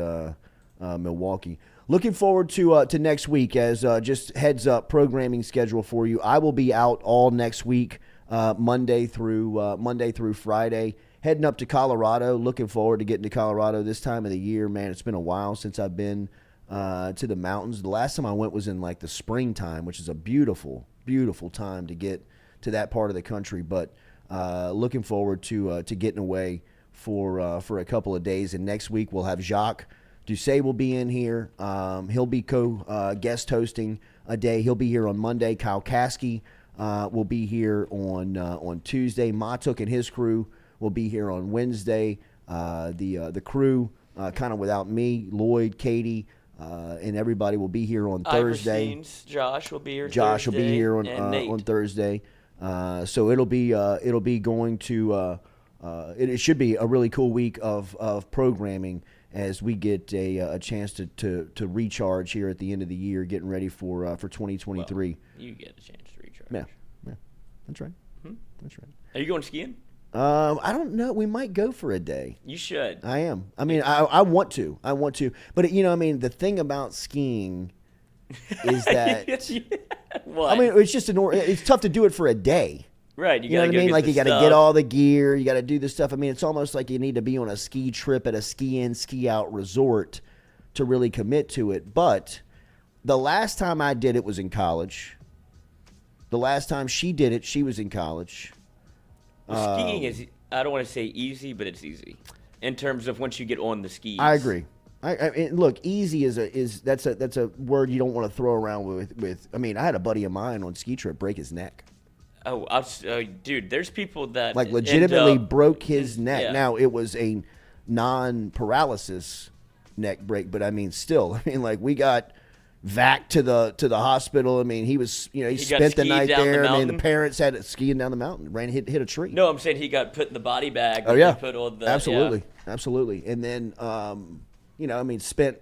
Milwaukee. Looking forward to next week as just heads up programming schedule for you. I will be out all next week, Monday through Friday, heading up to Colorado. Looking forward to getting to Colorado this time of the year. Man, it's been a while since I've been to the mountains. The last time I went was in like the springtime, which is a beautiful, beautiful time to get to that part of the country. But looking forward to getting away for a couple of days. And next week we'll have Jacques Ducey will be in here. He'll be guest hosting a day. He'll be here on Monday. Kyle Caskey will be here on Tuesday. Matuk and his crew will be here on Wednesday. The crew, kind of without me, Lloyd, Katie, and everybody will be here on Thursday. Iverstein's Josh will be here. Josh Thursday, will be here Nate. on Thursday. So it'll be going to it should be a really cool week of programming as we get a chance to recharge here at the end of the year, getting ready for 2023. Well, you get a chance to recharge. Yeah, that's right. That's right. Are you going skiing? I don't know. We might go for a day. You should. I am. I mean, I want to. But the thing about skiing is that What? I mean, it's just it's tough to do it for a day. Right. You know what I mean? Like you got to get all the gear, you got to do the stuff. I mean, it's almost like you need to be on a ski trip at a ski in, ski out resort to really commit to it. But the last time I did it was in college. The last time she did it, she was in college. Skiing is, I don't want to say easy, but it's easy in terms of once you get on the skis. I agree. I mean, look, easy that's a word you don't want to throw around with. I mean, I had a buddy of mine on ski trip break his neck. Oh, dude, there's people that Like legitimately end up, broke his neck. yeah. Now it was a non-paralysis neck break, but I mean, still, I mean, like we got vac to the hospital. I mean, he was, he got spent the skied night down the there. I mean, the mountain? parents had it skiing down the mountain, hit a tree. No, I'm saying he got put in the body bag. Oh that yeah, they put on the, absolutely. And then, I mean, spent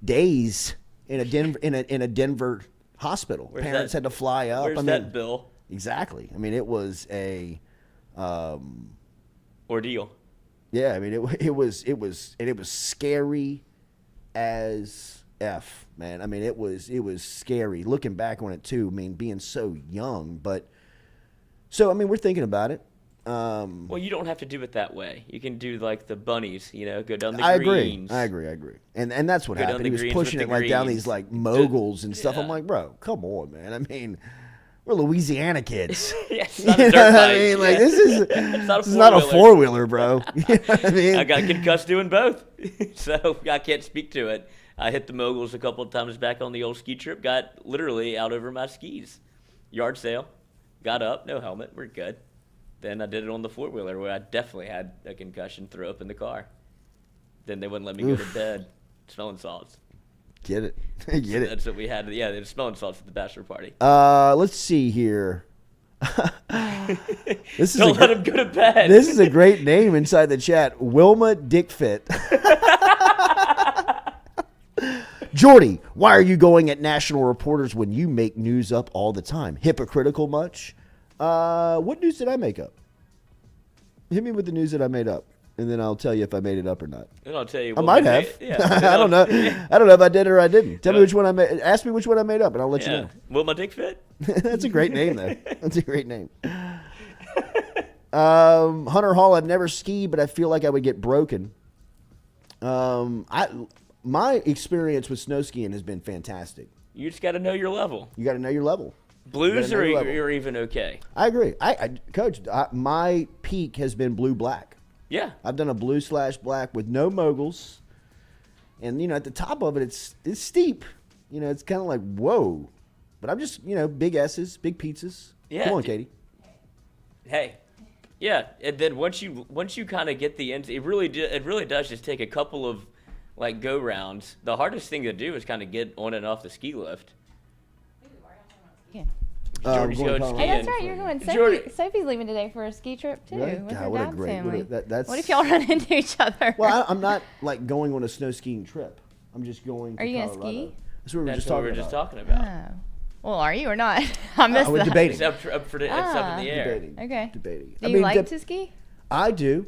days in a Denver hospital. Where's Parents that- had to fly up. Where's I mean, that bill? Exactly. I mean, it was a. Ordeal. Yeah, I mean it was scary as F, man. I mean it was scary looking back on it too. I mean being so young, but so I mean we're thinking about it. Well, you don't have to do it that way. You can do like the bunnies, go down the I greens. agree. And that's what Go down happened. the He was greens pushing with it the like down greens. these like moguls and stuff. Yeah. I'm like, bro, come on, man. I mean, we're Louisiana kids. Yeah, it's You not know a dirt what I bike. mean? Like Yeah. this is not a four-wheeler, bro. You know what I mean? I got concussed doing both, so I can't speak to it. I hit the moguls a couple of times back on the old ski trip. Got literally out over my skis. Yard sale. Got up, no helmet. We're good. Then I did it on the four-wheeler where I definitely had a concussion, threw up in the car. Then they wouldn't let me go to bed. Smelling salts. Get it. Get it. That's what we had. Yeah, they were smelling salts at the bachelor party. Let's see here. Don't let him go to bed. This is a great name inside the chat. Wilma Dickfit. Jordy, why are you going at national reporters when you make news up all the time? Hypocritical much? What news did I make up? Hit me with the news that I made up, and then I'll tell you if I made it up or not. And I'll tell you. I might have. Yeah, I don't know. I don't know if I did or I didn't. Tell me which one I made. Ask me which one I made up, and I'll let you know. Will my dick fit? That's a great name, though. That's a great name. Hunter Hall, I've never skied, but I feel like I would get broken. My experience with snow skiing has been fantastic. You just got to know your level. You got to know your level. Blues know or your level. you're even okay. I agree. Coach, my peak has been blue-black. Yeah. I've done a blue/black with no moguls. And, at the top of it, it's steep. It's kind of like, whoa. But I'm just, big S's, big pizzas. Yeah, Come on, dude. Katie. Hey. Yeah, and then once you kind of get the ends, it really does just take a couple of go rounds. The hardest thing to do is kind of get on and off the ski lift. Jordy's going going to skiing. Hey, that's right. You're going. Jordy- Sophie's leaving today for a ski trip too Really? with God, her what a dad's great- family. that's- What if y'all run into each other? Well, I'm not going on a snow skiing trip. I'm just going to Are you gonna Colorado. ski? That's what we were That's just what talking we were about. just talking about. Oh. Well, are you or not? I missed we're that. debating. It's up in the air. Debating. Okay. Debating. Do you like to ski? I do.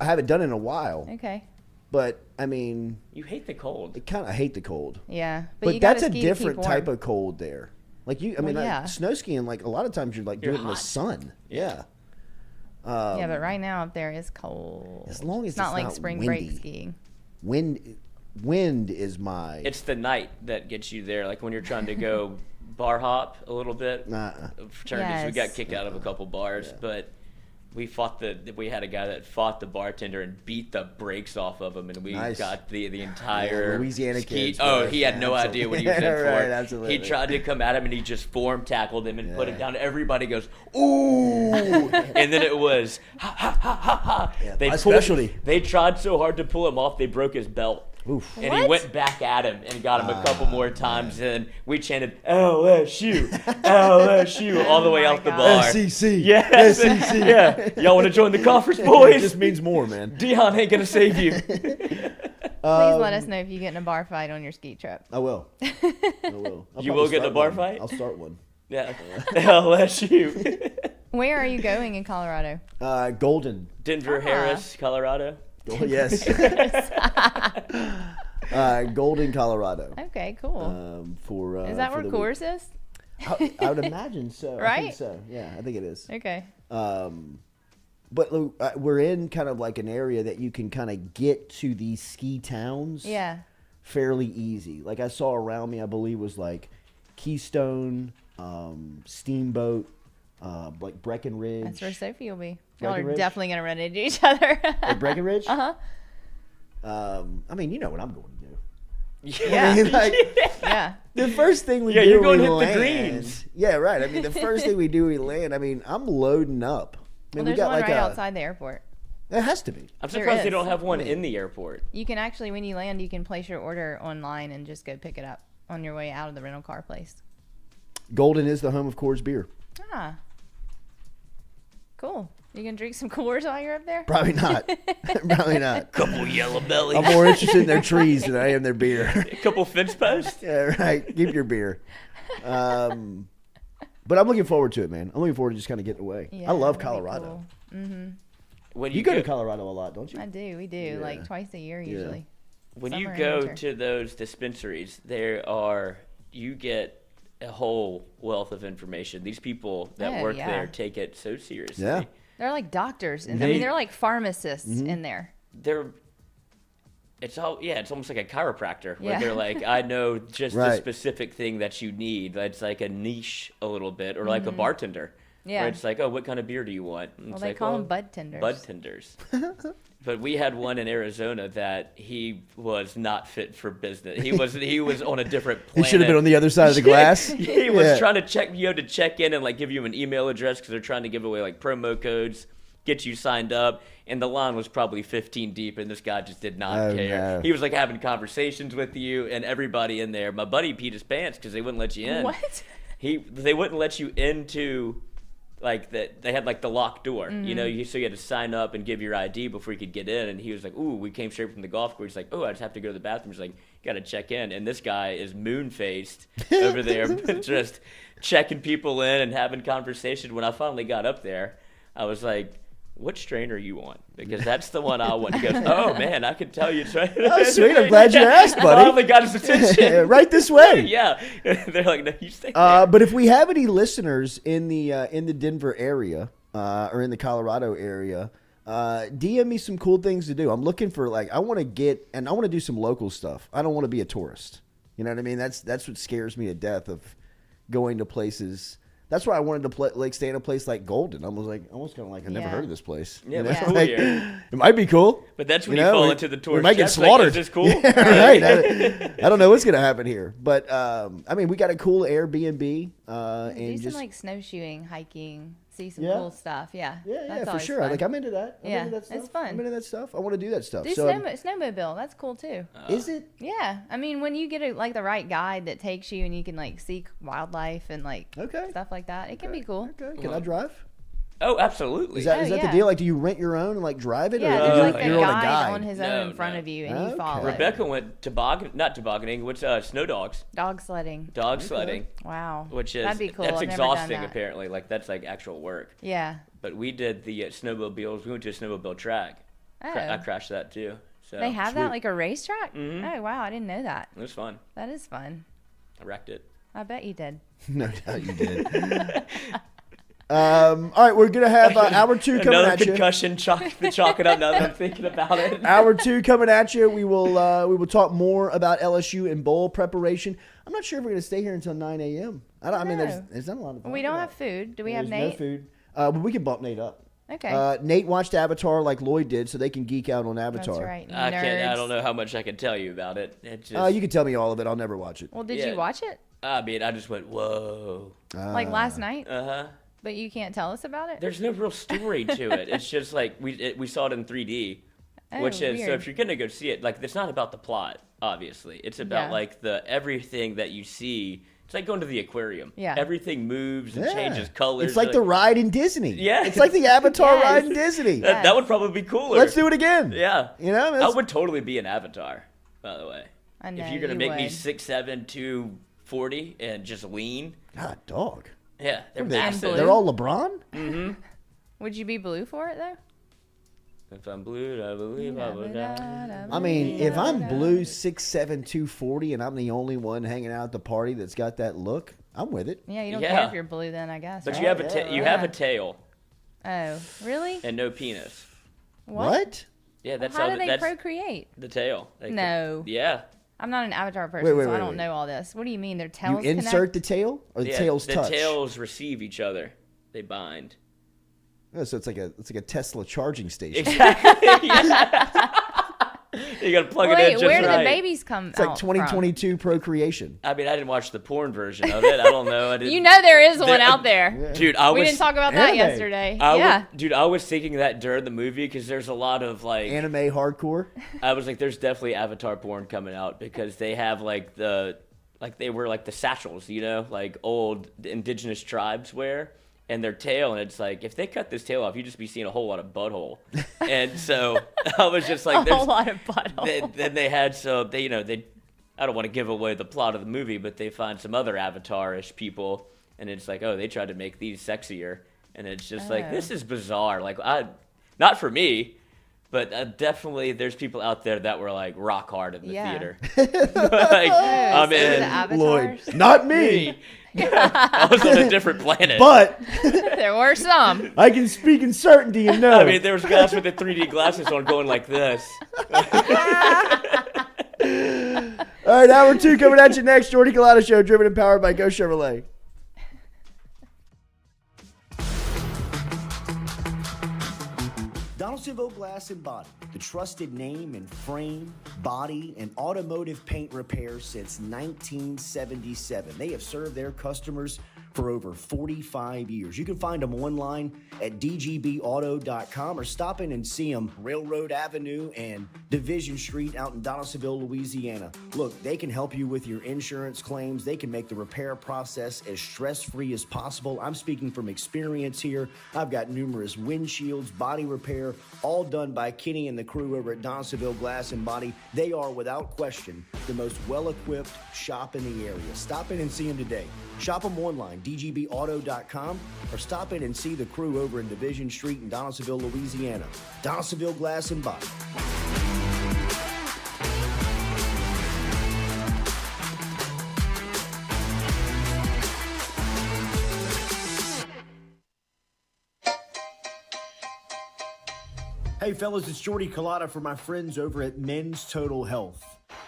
I haven't done it in a while. Okay. But, I mean, You hate the cold. I hate the cold. Yeah, But you that's gotta a ski to keep different warm. type of cold there. yeah. Snow skiing, a lot of times you're You're doing it in the hot. sun. Yeah. Yeah, but right now up there is cold. As long as it's not it's like not spring windy. break skiing. Wind is my. It's the night that gets you there. Like when you're trying to go bar hop a little bit. Nah. Fraternities, we got Yes. kicked out of a couple bars, but we had a guy that fought the bartender and beat the brakes off of him, and we Nice. got the entire Louisiana ski. kids, Oh, bro. he had no idea what he was in for. Right, absolutely. He tried to come at him, and he just form tackled him and put him down. Everybody goes, ooh, and then it was ha ha ha ha ha. Yeah, my specialty. They tried so hard to pull him off, they broke his belt. Oof. And he went back at him and got him a couple more times, and we chanted LSU, LSU all the way my out the God. bar. SEC. Yes. SEC. Yeah. Y'all want to join the conference, It boys? just means more, man. Dion ain't gonna save you. Please let us know if you get in a bar fight on your ski trip. I will. I will. I'll You probably will get in a start bar one. fight? I'll start one. Yeah. LSU. Where are you going in Colorado? Golden. Denver, Harris, Colorado. Oh, yes. Golden, Colorado. Okay, cool. For Is that for where the Coors is? week. I would imagine so. I think Right? so. Yeah, I think it is. Okay. But we're in kind of like an area that you can kind of get to these ski towns. Yeah. Fairly easy. Like I saw around me, I believe was like Keystone, Steamboat, like Breckenridge. That's where Sophie will be. Y'all are Breckenridge? definitely going to run into each other. Like Breckenridge? Uh-huh. I mean, you know what I'm going to do. Yeah. I mean, like, Yeah. the first thing we Yeah, do you're going when to we hit the land, greens. Yeah, right. I mean, the first thing we do when we land, I mean, I'm loading up. I Well, mean, there's one right outside the airport. It has to be. I'm There surprised they is. don't have one in the airport. You can actually, when you land, you can place your order online and just go pick it up on your way out of the rental car place. Golden is the home of Coors beer. Ah. Cool. You can drink some Coors while you're up there? Probably not. Probably not. Couple yellow bellies. I'm more interested in their trees than I am their beer. A couple fence posts. Yeah, right. Keep your beer. But I'm looking forward to it, man. I'm looking forward to just kind of getting away. Yeah, I love that'd be Colorado. cool. When You go to Colorado a lot, don't you? I do. We do. Yeah. Like twice a year usually. When Summer you and go winter. to those dispensaries, you get a whole wealth of information. These people that Oh, work yeah. there take it so seriously. Yeah. They're like doctors. And I They- mean, they're like pharmacists Mm-hmm. in there. It's almost like a chiropractor where Yeah. they're like, I know just the Right. specific thing that you need. It's like a niche a little bit, or like a bartender. Yeah. Where it's like, oh, what kind of beer do you want? And Well, it's they like, call them bud tenders. Bud tenders. But we had one in Arizona that he was not fit for business. He was on a different He planet. should have been on the other side of the glass. He was Yeah. trying to check in and like give you an email address because they're trying to give away like promo codes, get you signed up, and the line was probably 15 deep, and this guy just did not Oh, care. no. He was like having conversations with you and everybody in there. My buddy peed his pants because they wouldn't let you in. What? They wouldn't let you into. Like that, they had like the locked door, Mm-hmm. you know. So you had to sign up and give your ID before you could get in. And he was like, "Ooh, we came straight from the golf course." He's like, "Oh, I just have to go to the bathroom." He's like, "Got to check in." And this guy is moon faced over there, just checking people in and having conversation. When I finally got up there, I was like, "What strain are you on?" Because that's the one I want. He goes, "Oh man, I can tell you." Oh, sweet. I'm glad you asked, buddy. Finally got his attention. Right this way. Yeah, they're like, "No, you stay there." But if we have any listeners in the Denver area or in the Colorado area, DM me some cool things to do. I'm looking for I want to do some local stuff. I don't want to be a tourist. You know what I mean? That's what scares me to death of going to places. That's why I wanted to stay in a place like Golden. I was almost kind of like, I've never Yeah. heard of this place. Yeah, You that's know? cool Like, here. it might be cool. But that's when You you, know, fall we- into the we tourist. might get trap, like, slaughtered. is this cool? Yeah, right. I don't know what's going to happen here. But, I mean, we got a cool Airbnb. And Do just, some like snowshoeing, hiking, see some Yeah. cool stuff. Yeah. yeah, That's for always sure. fun. I'm into that. I'm Yeah, into that stuff. it's fun. I'm into that stuff. I want to do that stuff. Do So, snowmobile. That's cool too. is it? Yeah. I mean, when you get the right guide that takes you and you can like see wildlife and like Okay. stuff like that, it can be cool. Okay. Can I drive? Oh, absolutely. Is that Oh, the yeah. deal? Like, do you rent your own and like drive it, Yeah, or there's you're, like a you're on a guide guide? on his No, own in front no. of you, and you Okay. follow. Rebecca went not tobogganing. What's snow dogs? Dog sledding. Dog sledding, Wow. which is That'd be cool. that's I've never done exhausting that. apparently. Like that's like actual work. Yeah. But we did the snowmobiles. We went to a snowmobile track. Oh. I crashed that too. So They have Sweet. that like a racetrack? Mhm. Oh wow, I didn't know that. it was fun. That is fun. I wrecked it. I bet you did. No doubt you did. All right, we're gonna have hour 2 coming Another at you. concussion. Chalk it up now that I'm thinking about it. Hour 2 coming at you. We will talk more about LSU and bowl preparation. I'm not sure if we're gonna stay here until 9 a.m. I mean, No. there's not a lot of. We don't have food. Do we have There's Nate? no food. But we can bump Nate up. Okay. Nate watched Avatar like Lloyd did, so they can geek out on Avatar. That's right. I Nerds. don't know how much I can tell you about it. It just, You can tell me all of it. I'll never watch it. Well, did Yeah. you watch it? I mean, I just went, whoa. Like last night? Uh-huh. But you can't tell us about it? There's no real story to it. It's just like we saw it in 3D, which is so weird. if you're gonna go see it, like it's not about the plot, obviously. It's about Yeah. like the everything that you see. It's like going to the aquarium. Yeah. Everything moves and Yeah. changes colors. It's like the ride in Disney. Yeah. It's like the Avatar Yes. ride in Disney. that would probably be cooler. Let's do it again. Yeah. You know, I that's- would totally be an Avatar, by the way. I know If you're gonna you make me would. 6'7", 240 and just lean, God, dog. yeah, they're And massive. blue. They're all LeBron? Would you be blue for it, though? If I'm blue, I believe I would die. I mean, if I'm blue 6'7", 240, and I'm the only one hanging out at the party that's got that look, I'm with it. Yeah, you don't Yeah. care if you're blue then, I guess. But right? you have a you have a tail Oh, really? and no penis. What? Yeah, that's How do they that's procreate? the tail. No. Yeah. I'm not an Avatar person, wait, so I wait, don't wait. know all this. What do you mean? Their You tails insert connect? the tail, or the Yeah, tails the touch? tails receive each other. They bind. Oh, so it's like a Tesla charging station. Exactly. Yeah. You gotta plug it in Wait, just where do right. the babies come It's like out 2022 procreation. I mean, I didn't watch the porn version of it. I don't know. I from? didn't. You know there is one There- out there. Dude, I We was. didn't talk about that Anime. yesterday. I Yeah. dude, I was thinking that during the movie because there's a lot of like. Anime hardcore. I was like, there's definitely Avatar porn coming out because they have like they were like the satchels, you know, like old indigenous tribes wear, and their tail, and it's like if they cut this tail off, you'd just be seeing a whole lot of butthole. And so I was just like, A there's whole lot of butthole. then they had they I don't want to give away the plot of the movie, but they find some other Avatar-ish people, and it's like, oh, they tried to make these sexier, and it's just like, this is bizarre. Like, not for me, but definitely there's people out there that were like rock hard in the Yeah. theater. Like, I'm So in. the avatars? Lloyd, not me, I was on a different planet. but There were some. I can speak in certainty and know. I mean, there was guys with the 3D glasses on going like this. All right, hour 2 coming at you next. Jordy Culotta Show, driven and powered by Go Chevrolet. Donaldsonville Glass and Body, the trusted name in frame, body, and automotive paint repair since 1977. They have served their customers for over 45 years. You can find them online at dgbauto.com or stop in and see them Railroad Avenue and Division Street out in Donaldsonville, Louisiana. Look, they can help you with your insurance claims. They can make the repair process as stress-free as possible. I'm speaking from experience here. I've got numerous windshields, body repair, all done by Kenny and the crew over at Donaldsonville Glass and Body. They are, without question, the most well-equipped shop in the area. Stop in and see them today. Shop them online, dgbauto.com, or stop in and see the crew over in Division Street in Donaldsonville, Louisiana. Donaldsonville Glass and Body. Hey fellas, it's Jordy Culotta for my friends over at Men's Total Health.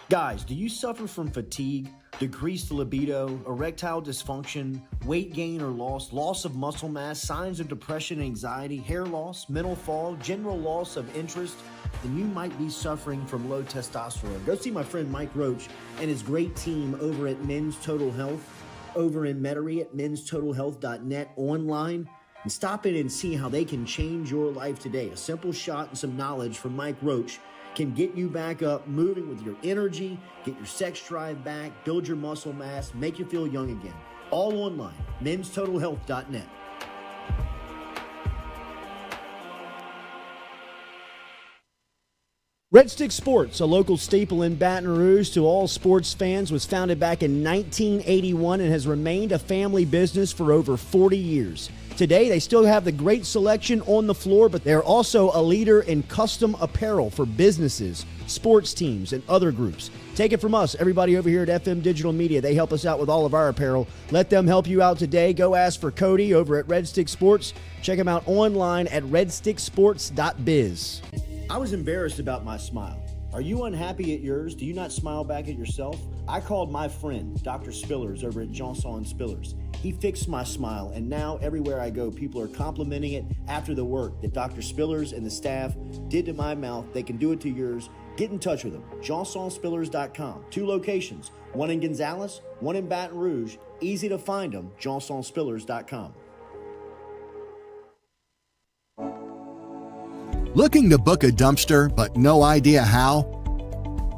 Guys, do you suffer from fatigue, decreased libido, erectile dysfunction, weight gain or loss of muscle mass, signs of depression, anxiety, hair loss, mental fog, general loss of interest? Then you might be suffering from low testosterone. Go see my friend Mike Roach and his great team over at Men's Total Health, over in Metairie at menstotalhealth.net online. And stop in and see how they can change your life today. A simple shot and some knowledge from Mike Roach can get you back up, moving with your energy, get your sex drive back, build your muscle mass, make you feel young again. All online, menstotalhealth.net. Red Stick Sports, a local staple in Baton Rouge to all sports fans, was founded back in 1981 and has remained a family business for over 40 years. Today, they still have the great selection on the floor, but they're also a leader in custom apparel for businesses, sports teams, and other groups. Take it from us, everybody over here at FM Digital Media. They help us out with all of our apparel. Let them help you out today. Go ask for Cody over at Red Stick Sports. Check him out online at redsticksports.biz. I was embarrassed about my smile. Are you unhappy at yours? Do you not smile back at yourself? I called my friend, Dr. Spillers, over at Johnson Spillers. He fixed my smile, and now everywhere I go, people are complimenting it after the work that Dr. Spillers and the staff did to my mouth. They can do it to yours. Get in touch with them. JohnsonSpillers.com. 2 locations, one in Gonzales, one in Baton Rouge. Easy to find them, JohnsonSpillers.com. Looking to book a dumpster but no idea how?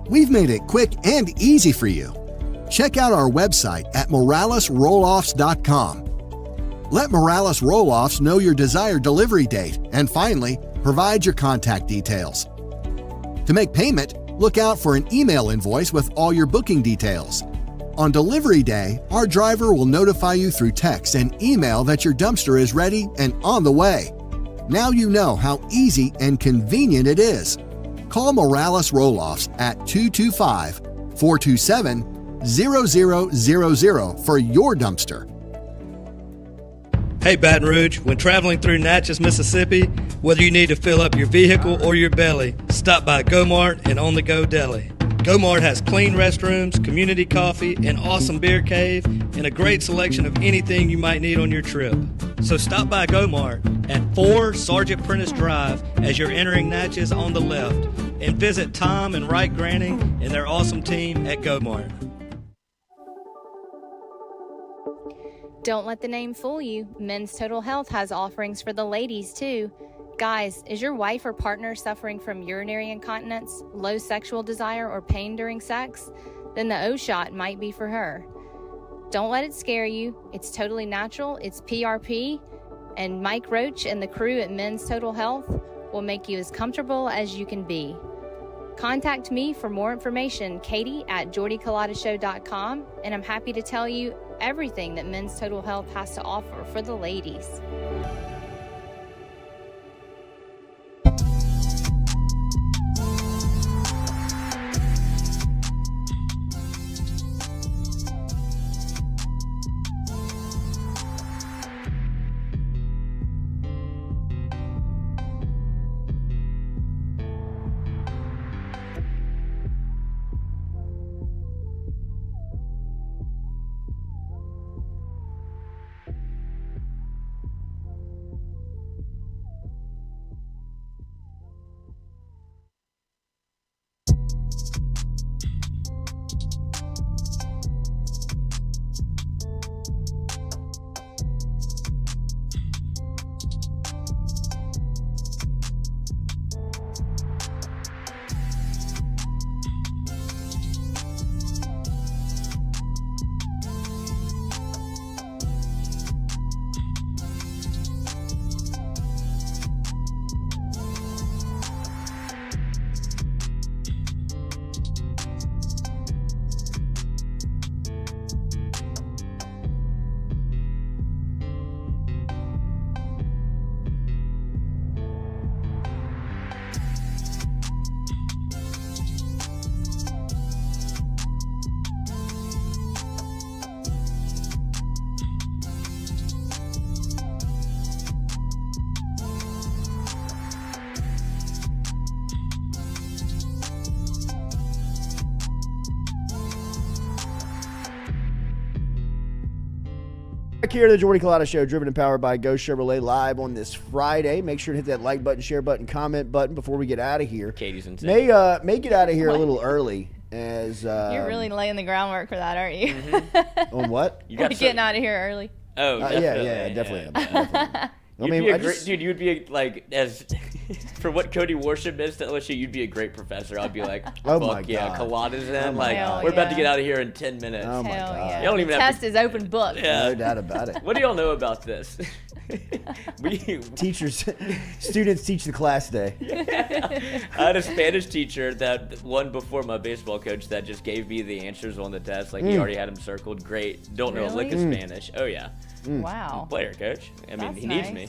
We've made it quick and easy for you. Check out our website at moralesrolloffs.com. Let Morales Rolloffs know your desired delivery date, and finally, provide your contact details. To make payment, look out for an email invoice with all your booking details. On delivery day, our driver will notify you through text and email that your dumpster is ready and on the way. Now you know how easy and convenient it is. Call Morales Rolloffs at 225-427-0000 for your dumpster. Hey Baton Rouge, when traveling through Natchez, Mississippi, whether you need to fill up your vehicle or your belly, stop by Go-Mart and On The Go Deli. Go-Mart has clean restrooms, community coffee, an awesome beer cave, and a great selection of anything you might need on your trip. So stop by Go-Mart at 4 Sergeant Prentice Drive as you're entering Natchez on the left, and visit Tom and Wright Granning and their awesome team at Go-Mart. Don't let the name fool you. Men's Total Health has offerings for the ladies, too. Guys, is your wife or partner suffering from urinary incontinence, low sexual desire, or pain during sex? Then the O-Shot might be for her. Don't let it scare you. It's totally natural. It's PRP. And Mike Roach and the crew at Men's Total Health will make you as comfortable as you can be. Contact me for more information, Katie at jordyculotta.com, and I'm happy to tell you everything that Men's Total Health has to offer for the ladies. Back here to the Jordy Culotta Show, driven and powered by Go Chevrolet, live on this Friday. Make sure to hit that like button, share button, comment button before we get out of here. Katie's insane. May get out of here a little early. As You're really laying the groundwork for that, aren't you? on what? You got Getting out of here early. Oh, definitely. Yeah, definitely. Definitely. I You'd mean, be a I great, just- dude. You'd be like as for what Cody Worship is to LSU. You'd be a great professor. I'd be like, Oh fuck my yeah, God. Culotta's in. Oh my like God. we're about to Yeah. get out of here in 10 minutes. Oh my Hell God. yeah. You don't even have Test is open book. Yeah. No doubt about it. What do y'all know about this? Teachers, students teach the class day. I had a Spanish teacher that one before my baseball coach that just gave me the answers on the test. Like he already had them circled. Great. Don't know a lick of Really? Spanish. Oh yeah. Wow. Player coach. I mean, That's he needs nice. me.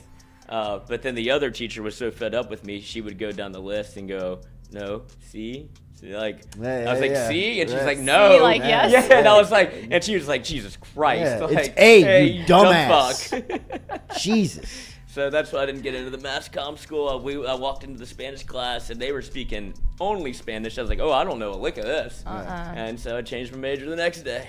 But then the other teacher was so fed up with me, she would go down the list and go, no, see? Like, Yeah, I was like, yeah. see? And she's Yeah. like, no. See, like, yes. Yeah, and I was like, and she was like, Jesus Christ. Yeah, like, it's A, hey, you dumbass. dumb fuck. Jesus. So that's why I didn't get into the mass comm school. I walked into the Spanish class, and they were speaking only Spanish. I was like, oh, I don't know a lick of this. And so I changed my major the next day.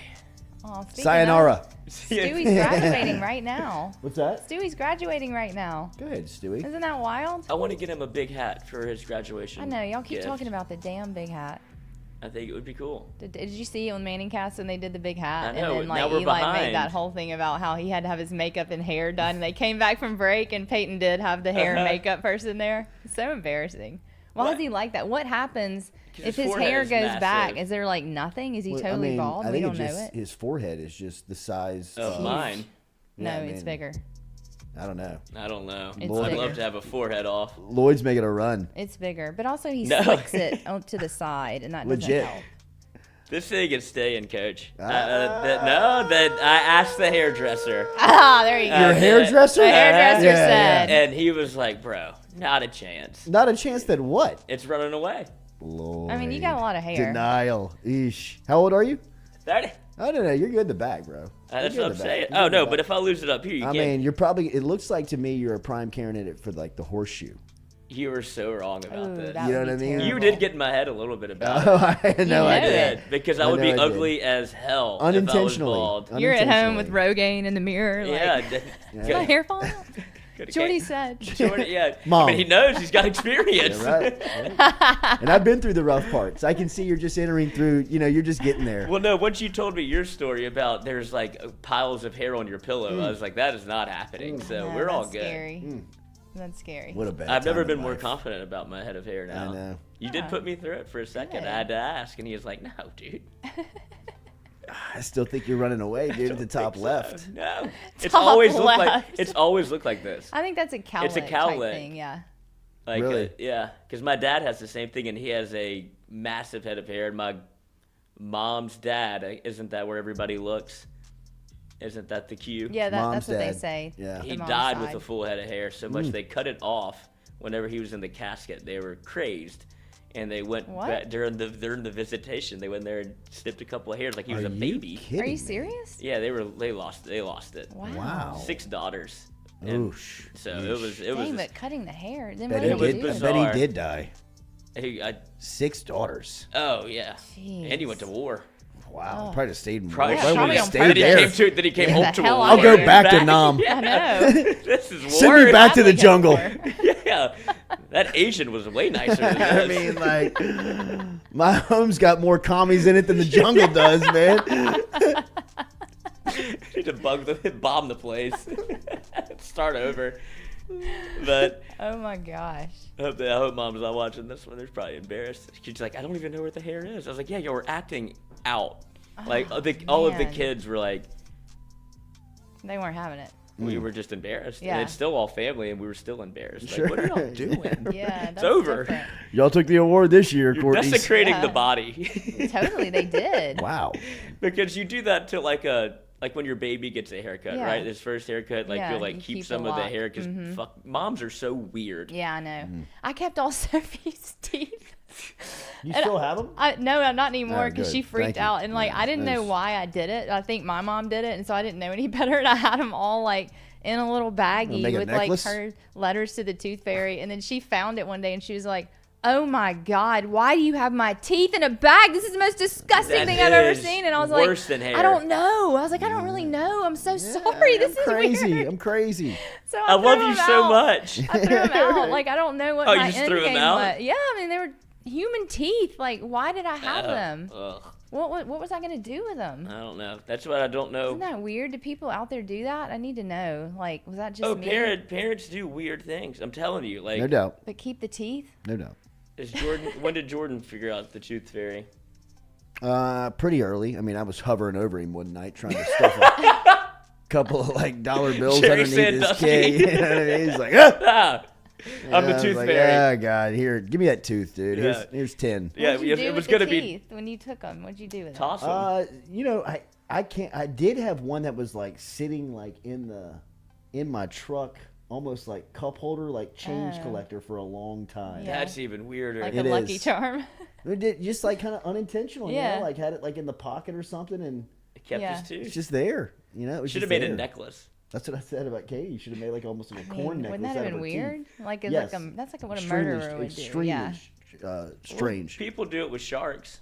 Oh, Sayonara. Stewie's graduating right now. What's that? Stewie's graduating right now. Go ahead, Stewie. Isn't that wild? I want to get him a big hat for his graduation. I know. Y'all keep gift. talking about the damn big hat. I think it would be cool. Did you see it on Manningcast when they did the big hat? I know, And then now we're Eli behind. made that whole thing about how he had to have his makeup and hair done. And they came back from break and Peyton did have the hair and makeup person there. It's so embarrassing. Why is he like that? What happens if his forehead hair is goes massive. back? Is there like nothing? Is he totally bald? I We think don't know just, it. his forehead is just the size Of mine. No, Yeah, it's bigger. I don't know. I don't know. It's I'd bigger. love to have a forehead off. Lloyd's making a run. It's bigger, but also he No. slicks it to the side, and that Legit. doesn't help. This thing is staying, Coach. I asked the hairdresser. Ah, there you go. Your hairdresser? The hairdresser Yeah, said. And he was like, bro, not a chance. Not a chance that what? It's running away. Lloyd. I mean, you got a lot of hair. Denial. Eesh. How old are you? 30. I don't know. You're good in the back, bro. That's You're what good I'm in the saying. back. You're Oh, good in no, the but back. if I lose it up here, you I can't. mean, you're probably. It looks like to me you're a prime candidate for like the horseshoe. You were so wrong about Ooh, this. that You know would what be I mean? You terrible. did get in my head a little bit about Oh, it. I know I know did. it. Because I I would know be I did. ugly as hell Unintentionally. if I was bald. You're at home with Unintentionally. Rogaine in the mirror. Like, Yeah. is my hair falling out? Coulda Jordy came- said. Jordy, yeah. Mom. I mean, he knows. He's got experience. Yeah, right. And I've been through the rough parts. I can see you're just entering through. You know, you're just getting there. Well, no, once you told me your story about there's like piles of hair on your pillow, I was like, that is not happening. So No, we're all that's good. Scary. That's scary. What a bad. I've never time been in more life. confident about my head of hair now. I know. You did put me through it for a second. Good. I had to ask, and he was like, no, dude. I still think you're running away, dude, at the top Think so. left. No. It's Top always looked like left. it's always looked like this. I think that's a cowlick It's a cowlick. type thing. Yeah. Like, Really? yeah, because my dad has the same thing, and he has a massive head of hair. And my mom's dad, isn't that where everybody looks? Isn't that the cue? Yeah, Mom's that's what they dad. say. Yeah. He The mom's died with side. a full head of hair so much they cut it off whenever he was in the casket. They were crazed, and they went What? back during the visitation. They went there and snipped a couple of hairs like he was Are a you baby. kidding Are you me? serious? Yeah, they lost it. Wow. Wow. 6 daughters. And Oosh. so it was Dang, but cutting the hair. Then Bet what he do you was did. do? I bizarre. bet he did die. I 6 daughters. oh yeah, Jeez. and he went to war. Wow. Probably just stayed in Probably, Yeah, Why would probably he on stay Then he there? came to then he came Get home the to hell war. out of I'll go here. back to Nam. I know. This is worse. Send me back to the That's jungle. what I'm Yeah, that Asian was way nicer than this. I mean, like, my home's got more commies in it than the jungle does, man. Need to bomb the place, start over. But Oh my gosh. I hope mom's not watching this one. They're probably embarrassed. She's like, I don't even know where the hair is. I was like, yeah, you're acting out. Like all of the man. kids were like, They weren't having it. we were just embarrassed. Yeah. And it's still all family, and we were still embarrassed. Sure. Like, what are y'all doing? Yeah, that's over. different. Y'all took the award this year, You're Courtney. desecrating the Yeah. body. Totally, they did. Wow. Because you do that to like when your baby gets a haircut, Yeah. right? His first haircut, like Yeah, you'll like you keep keep some a of the lot. hair because fuck, moms are so weird. Yeah, I know. I kept all Sophie's teeth. You And still have them? No, not anymore Oh, because good. she freaked Thank you. out. And, like, Yeah, I didn't know nice. why I did it. I think my mom did it, and so I didn't know any better. And I had them all, like, in a little baggie make a with, necklace? like, her letters to the tooth fairy. And then she found it one day, and she was like, oh, my God, why do you have my teeth in a bag? This is the most disgusting That thing I've ever is seen. And I was worse like, than hair. I don't know. I was like, I don't really know. I'm so sorry. This I'm is crazy. weird. I'm crazy. So I threw love you them so out. much. I threw them out. Like, I don't know what Oh, you my just end threw 'em game out? was. Yeah, I mean, they were human teeth. Like, why did I have them? Ugh, What was I going to do with them? I don't know. That's what I don't know. Isn't that weird? Do people out there do that? I need to know. Like, was that just Oh, me? parents do weird things. I'm telling you. Like, No doubt. But keep the teeth? No doubt. is Jordan? When did Jordan figure out the tooth fairy? Pretty early. I mean, I was hovering over him one night trying to stuff a couple of like dollar bills Jerry underneath his Sandusky. kid. You know what I mean? He's like, ah! Ah, I'm I the was tooth like, fairy. Oh God, here, give me that tooth, dude. Yeah. Here's 10. Yeah, What'd you do it was with gonna the be teeth when you took them? What'd you do with them? toss 'em. You know, I can't. I did have one that was like sitting like in my truck, almost like cup holder, like change collector for a long time. Yeah. That's even weirder. Like It a Lucky is. Charm? It did, just like kind of unintentional, you Yeah. know, like had it like in the pocket or something, and It kept Yeah. his tooth. it's just there. You know, it was Should have just made a there. necklace. That's what I said about Katie. You should have made like almost like a corn necklace. Wouldn't that out have of been her weird? teeth. Like, it's Yes. like that's like what a Extremely- murderer would do. extremely Yeah. strange. People do it with sharks.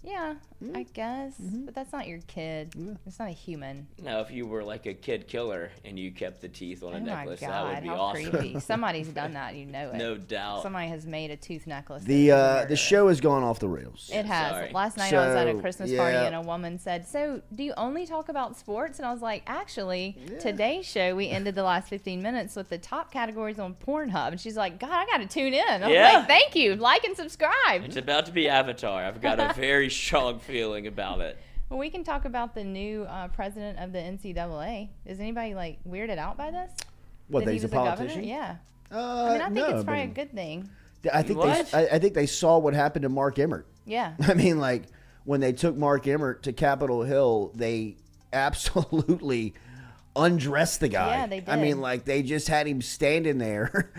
Yeah, I guess. But that's not your kid. It's not a human. Now, if you were like a kid killer and you kept the teeth on a Oh my necklace, that God, would be how awesome. creepy. Somebody's done that, you know it. No doubt. Somebody has made a tooth necklace. The show has gone off the rails. It has. Sorry. Last night I was at a So, Christmas yeah. party and a woman said, "So, do you only talk about sports?" And I was like, "Actually, today's show we ended the last 15 minutes with the top categories on Pornhub." And she's like, "God, I got to tune in." I was Yeah. like, "Thank you. Like and subscribe." It's about to be Avatar. I've got a very strong feeling about it. Well, we can talk about the new president of the NCAA. Is anybody like weirded out by this? What, That that he he's a was governor? politician? Yeah. I I mean, I think it's probably a good thing. I think What? I think they saw what happened to Mark Emmert. Yeah. I mean, like when they took Mark Emmert to Capitol Hill, they absolutely undressed the guy. Yeah, they I did. mean, like they just had him standing there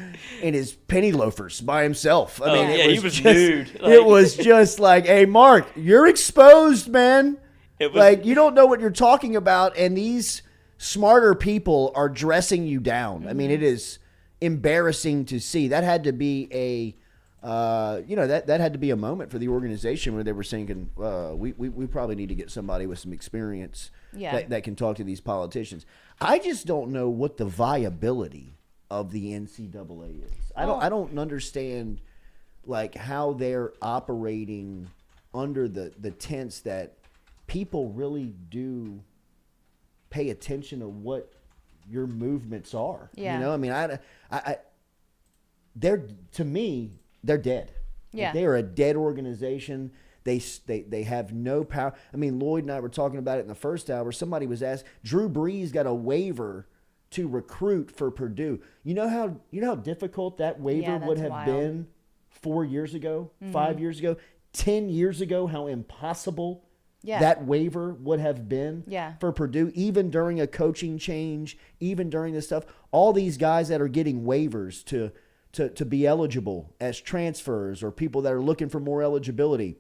in his penny loafers by himself. I mean, yeah, it he was just, nude. It Like- was just like, hey, Mark, you're exposed, man. It was- Like you don't know what you're talking about, and these smarter people are dressing you down. I mean, it is embarrassing to see. That had to be a that had to be a moment for the organization where they were thinking, we probably need to get somebody with some experience that can talk to these politicians. I just don't know what the viability of the NCAA is. I don't understand like how they're operating under the tense that people really do pay attention to what your movements are. Yeah. You know, I mean, to me, they're dead. Yeah. Like, they are a dead organization. They have no power. I mean, Lloyd and I were talking about it in the first hour. Somebody was asked, Drew Brees got a waiver to recruit for Purdue. You know how difficult that waiver would that's have wild. been 4 years ago, 5 years ago, 10 years ago, how impossible that waiver would have been for Purdue, even during a coaching change, even during this stuff. All these guys that are getting waivers to be eligible as transfers or people that are looking for more eligibility,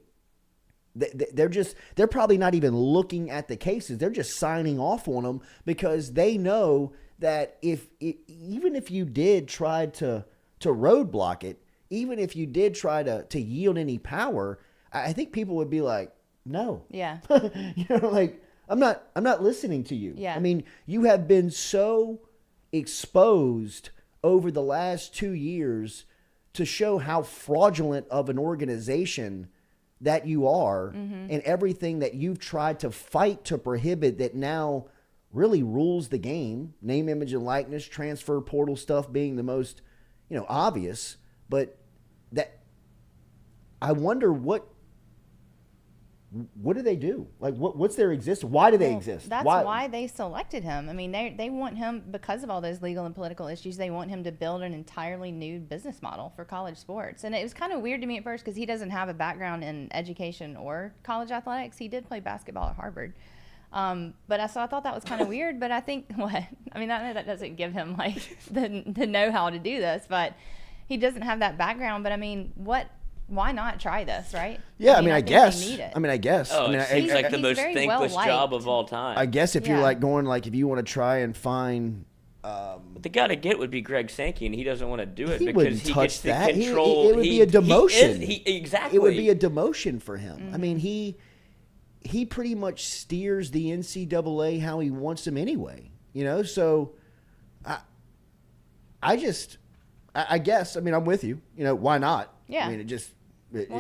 they're probably not even looking at the cases. They're just signing off on them because they know that even if you did try to roadblock it, even if you did try to yield any power, I think people would be like, no. Yeah. Like I'm not listening to you. Yeah. I mean, you have been so exposed over the last 2 years to show how fraudulent of an organization that you are and everything that you've tried to fight to prohibit that now really rules the game. Name, image, and likeness, transfer portal stuff being the most, obvious. But that I wonder what do they do? Like, what's their existence? Why do they exist? That's why they selected him. I mean, they want him, because of all those legal and political issues, they want him to build an entirely new business model for college sports. And it was kind of weird to me at first because he doesn't have a background in education or college athletics. He did play basketball at Harvard. So I thought that was kind of weird. But I think I know that doesn't give him like the know-how to do this, but he doesn't have that background. But I mean, why not try this, right? Yeah, I guess. They need it. I guess. Oh, I it seems like the he's most very thankless well-liked. job of all time. I guess if you're Yeah. like going, like if you want to try and find, What the guy to get would be Greg Sankey, and he doesn't want to do it he because wouldn't he touch gets to that. control. It would be a demotion. Exactly. It would be a demotion for him. I mean, he pretty much steers the NCAA how he wants them anyway. So I guess. I mean, I'm with you. Why not? Yeah. I mean,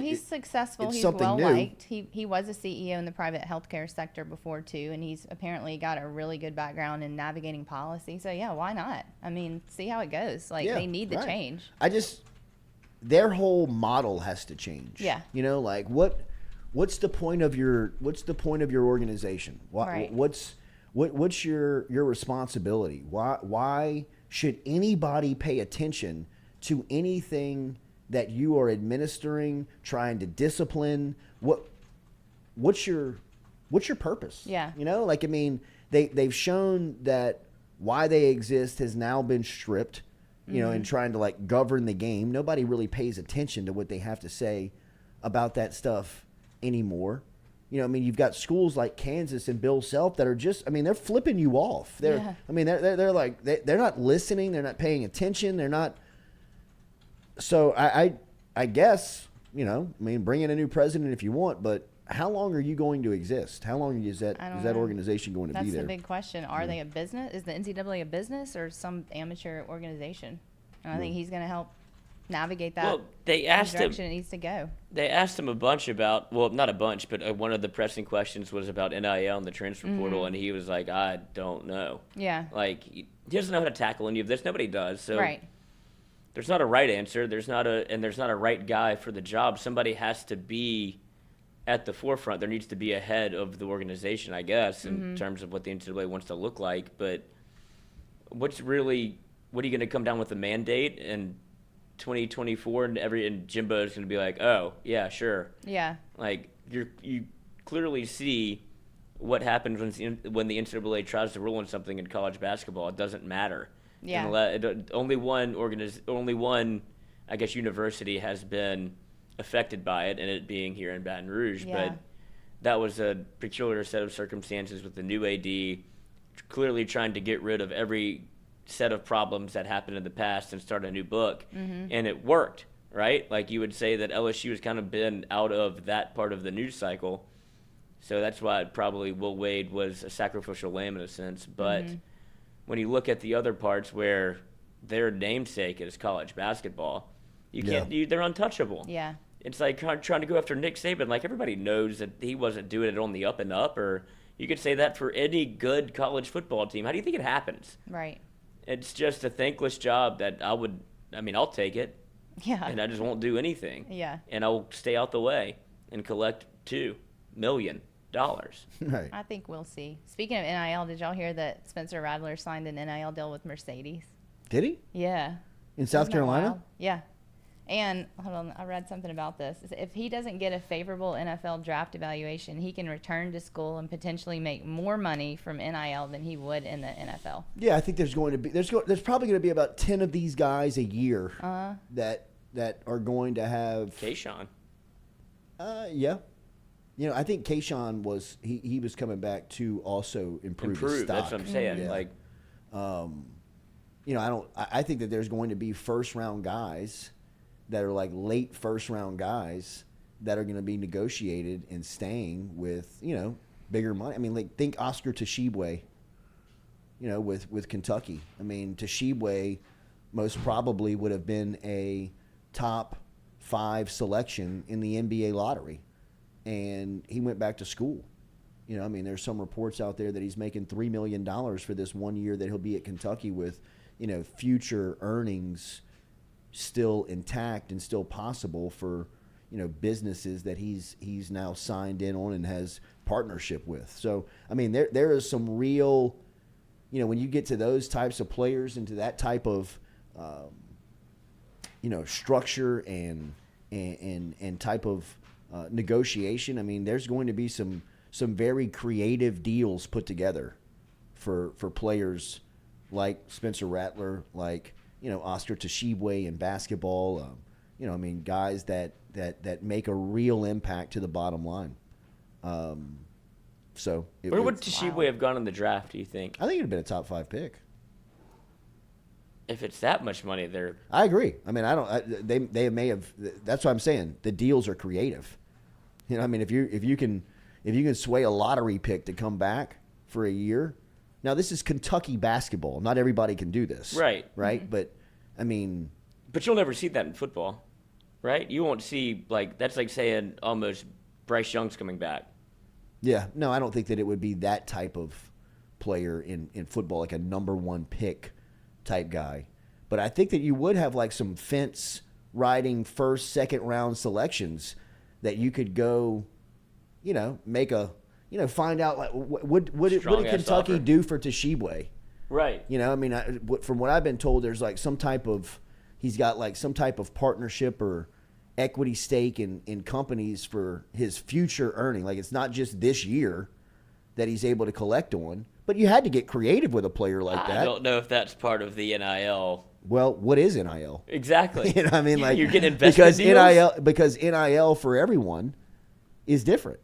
He's successful. it's He's something well new. liked. He was a CEO in the private healthcare sector before too, and he's apparently got a really good background in navigating policy. So yeah, why not? I mean, see how it goes. Like Yeah, they need the right. change. Their whole model has to change. Yeah. Like what's the point of your organization? Right. What's your responsibility? Why should anybody pay attention to anything that you are administering, trying to discipline? What's your purpose? Yeah. Like, I mean, they've shown that why they exist has now been stripped, and trying to like govern the game. Nobody really pays attention to what they have to say about that stuff anymore. You know, I mean, you've got schools like Kansas and Bill Self that are just, I mean, they're flipping you off. I mean, they're like, they're not listening. They're not paying attention. They're not. So I guess, you know, I mean, bring in a new president if you want, but how long are you going to exist? How long is that organization going to be there? That's the big question. Are they a business? Is the NCAA a business or some amateur organization? And I think he's going to help navigate that. Well, they asked him. Direction it needs to go. They asked him a bunch about, well, not a bunch, but one of the pressing questions was about NIL and the transfer portal, and he was like, I don't know. Yeah. Like, he doesn't know how to tackle any of this. Nobody does. So Right. there's not a right answer. There's not a right guy for the job. Somebody has to be at the forefront. There needs to be a head of the organization, I guess, in terms of what the NCAA wants to look like. But what are you going to come down with a mandate in 2024 and Jimbo is going to be like, oh, yeah, sure. Yeah. Like, you clearly see what happens when the NCAA tries to rule on something in college basketball. It doesn't matter. Yeah. Only one, I guess, university has been affected by it, and it being here in Baton Rouge. Yeah. But that was a peculiar set of circumstances with the new AD clearly trying to get rid of every set of problems that happened in the past and start a new book. And it worked, right? Like, you would say that LSU has kind of been out of that part of the news cycle. So that's why probably Will Wade was a sacrificial lamb in a sense. But when you look at the other parts where their namesake is college basketball, you can't. They're untouchable. Yeah. It's like trying to go after Nick Saban. Like, everybody knows that he wasn't doing it on the up and up. Or you could say that for any good college football team. How do you think it happens? Right. It's just a thankless job that I'll take it. Yeah. And I just won't do anything. Yeah. And I'll stay out the way and collect $2 million. Right. I think we'll see. Speaking of NIL, did y'all hear that Spencer Rattler signed an NIL deal with Mercedes? Did he? Yeah. In South Isn't that Carolina? wild? Yeah. And hold on, I read something about this. If he doesn't get a favorable NFL draft evaluation, he can return to school and potentially make more money from NIL than he would in the NFL. Yeah, I think there's probably going to be about 10 of these guys a year that are going to have Kayshawn. Yeah. You know, I think Kayshawn was he was coming back to also improve his stock. That's what I'm saying. Yeah. Like, you know, I think that there's going to be first round guys that are like late first round guys that are going to be negotiated and staying with, you know, bigger money. I mean, like, think Oscar Tshiebwe, you know, with Kentucky. I mean, Tshiebwe most probably would have been a top 5 selection in the NBA lottery. And he went back to school. You know, I mean, there's some reports out there that he's making $3 million for this 1 year that he'll be at Kentucky with, you know, future earnings still intact and still possible for, you know, businesses that he's now signed in on and has partnership with. So, I mean, there is some real, you know, when you get to those types of players and to that type of, you know, structure and type of negotiation, I mean, there's going to be some very creative deals put together for players like Spencer Rattler, like, you know, Oscar Tshiebwe in basketball. You know, I mean, guys that make a real impact to the bottom line. So where would Tshiebwe have gone in the draft, do you think? I think it'd have been a top 5 pick. If it's that much money, they're. I agree. I mean, they may have. That's what I'm saying. The deals are creative. You know, I mean, if you can sway a lottery pick to come back for a year. Now, this is Kentucky basketball. Not everybody can do this. Right. Right. Mm-hmm. But I mean. But you'll never see that in football, right? You won't see, like, that's like saying almost Bryce Young's coming back. Yeah. No, I don't think that it would be that type of player in football, like a number 1 pick type guy. But I think that you would have like some fence riding first, second round selections that you could go, you know, make a, you know, find out like what did Kentucky offer do for Tshiebwe? Right. You know, I mean, from what I've been told, there's like he's got like some type of partnership or equity stake in companies for his future earning. Like, it's not just this year that he's able to collect on. But you had to get creative with a player like that. I don't know if that's part of the NIL. Well, what is NIL? Exactly. You know what I mean? Like, you're getting investment deals? Because NIL for everyone is different.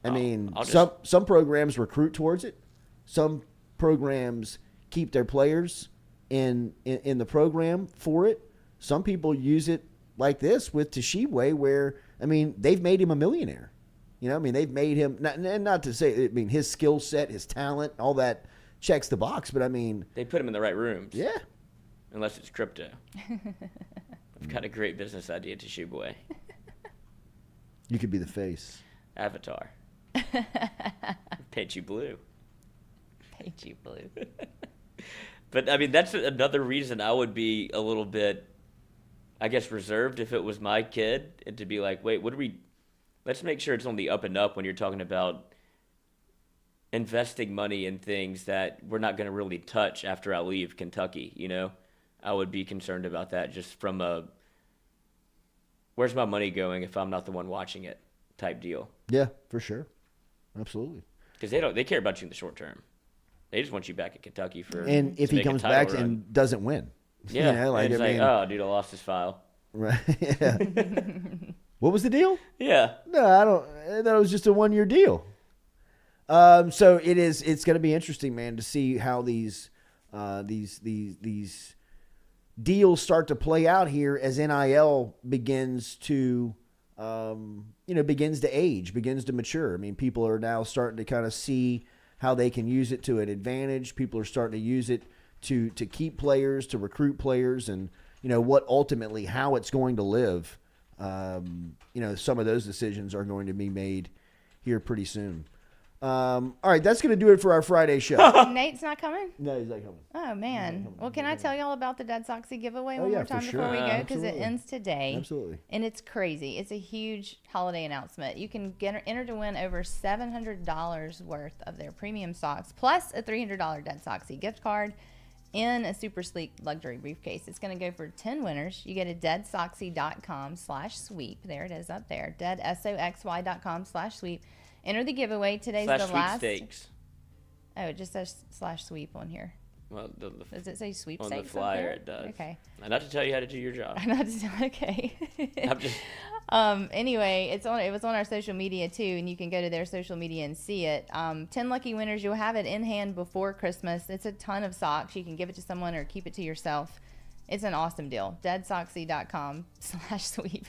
I mean, I'll just- some programs recruit towards it. Some programs keep their players in the program for it. Some people use it like this with Tshiebwe, where, I mean, they've made him a millionaire. You know, I mean, they've made him, not to say, I mean, his skill set, his talent, all that checks the box, but I mean. They put him in the right rooms. Yeah. Unless it's crypto. I've got a great business idea to Tshiebwe. You could be the face. Avatar. Paint you blue. Paint you blue. But, I mean, that's another reason I would be a little bit, I guess, reserved if it was my kid. And to be like, wait, let's make sure it's on the up and up when you're talking about investing money in things that we're not going to really touch after I leave Kentucky, you know? I would be concerned about that just from where's my money going if I'm not the one watching it type deal. Yeah, for sure. Absolutely. Because they care about you in the short term. They just want you back at Kentucky and if he comes back and doesn't win. Yeah. You know, like, and it's like, oh, dude, I lost his file. Right. Yeah. What was the deal? Yeah. No, I thought it was just a 1-year deal. So it's going to be interesting, man, to see how these deals start to play out here as NIL begins to age, begins to mature. I mean, people are now starting to kind of see how they can use it to an advantage. People are starting to use it to keep players, to recruit players, and, you know, what ultimately, how it's going to live. Some of those decisions are going to be made here pretty soon. All right, that's going to do it for our Friday show. Nate's not coming? No, he's not coming. Oh, man. Well, can I tell y'all about the Dead Soxy giveaway one yeah, more time for sure. before we go? Because it Absolutely. ends today. Absolutely. And it's crazy. It's a huge holiday announcement. You can enter to win over $700 worth of their premium socks, plus a $300 Dead Soxy gift card in a super sleek luxury briefcase. It's going to go for 10 winners. You go to deadsoxy.com/sweep. There it is up there. deadsoxy.com/sweep. Enter the giveaway. Today's the last. Sweepstakes. Oh, it just says /sweep on here. Well, Does it say sweepstakes on the flyer it does. Okay. Not to tell you how to do your job. Okay. I'm just, Anyway, it was on our social media too, and you can go to their social media and see it. 10 lucky winners. You'll have it in hand before Christmas. It's a ton of socks. You can give it to someone or keep it to yourself. It's an awesome deal. deadsoxy.com/sweep.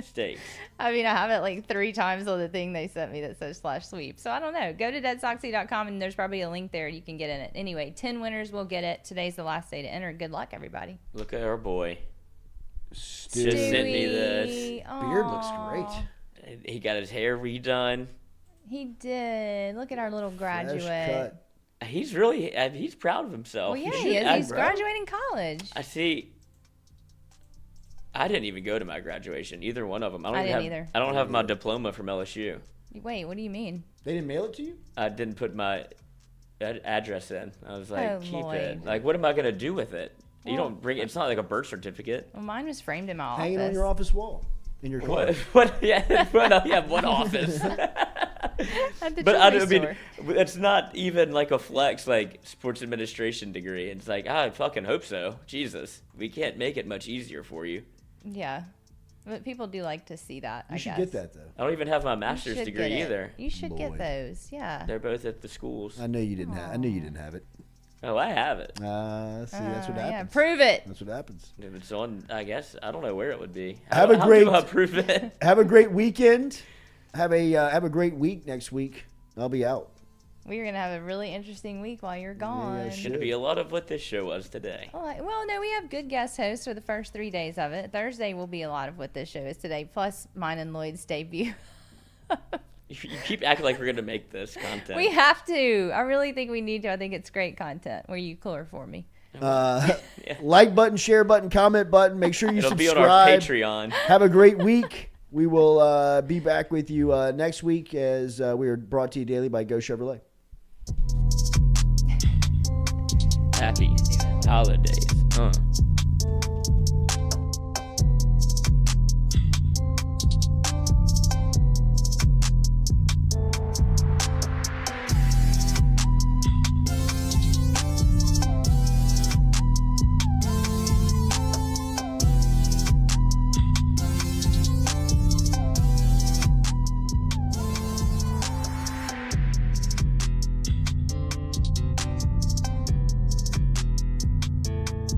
Stakes. I mean, I have it like 3 times on the thing they sent me that says /sweep. So I don't know. Go to deadsoxy.com and there's probably a link there you can get in it. Anyway, 10 winners will get it. Today's the last day to enter. Good luck, everybody. Look at our boy. Stewie. Just sent me this. Beard looks great. He got his hair redone. He did. Look at our little graduate. Fresh cut. He's proud of himself. Well, yeah, he is. He's graduating college. I see. I didn't even go to my graduation. Either one of them. I didn't either. I don't have my diploma from LSU. Wait, what do you mean? They didn't mail it to you? I didn't put my address in. I was like, Oh, keep Lloyd. it. Like, what am I gonna do with it? You Well- don't bring it. It's not like a birth certificate. Well, mine was framed in my office. Hanging on your office wall. In your car. What? Yeah, one office. At the But I jewelry mean, store. it's not even like a flex, like sports administration degree. It's like, I fucking hope so. Jesus, we can't make it much easier for you. Yeah. But people do like to see that, I You should guess. get that, though. I don't even have my You master's should degree get it. either. You should get Lloyd. those, yeah. They're both at the schools. I knew you didn't have. I knew you didn't have it. Oh, I have it. See, that's what Yeah, happens. prove it. That's what happens. If it's on, I guess I don't know where it would be. Have How a great- do I prove it? Have a great weekend. Have a great week next week. I'll be out. We're going to have a really interesting week while you're gone. Yeah, It's going to be a lot of what this show was today. Well, no, we have good guest hosts for the first 3 days of it. Thursday will be a lot of what this show is today, plus mine and Lloyd's debut. You keep acting like we're going to make this content. We have to. I really think we need to. I think it's great content. Were you clear for me? Like button, share button, comment button. Make sure you It'll subscribe. be on our Patreon. Have a great week. We will be back with you next week as we are brought to you daily by Go Chevrolet. Happy holidays.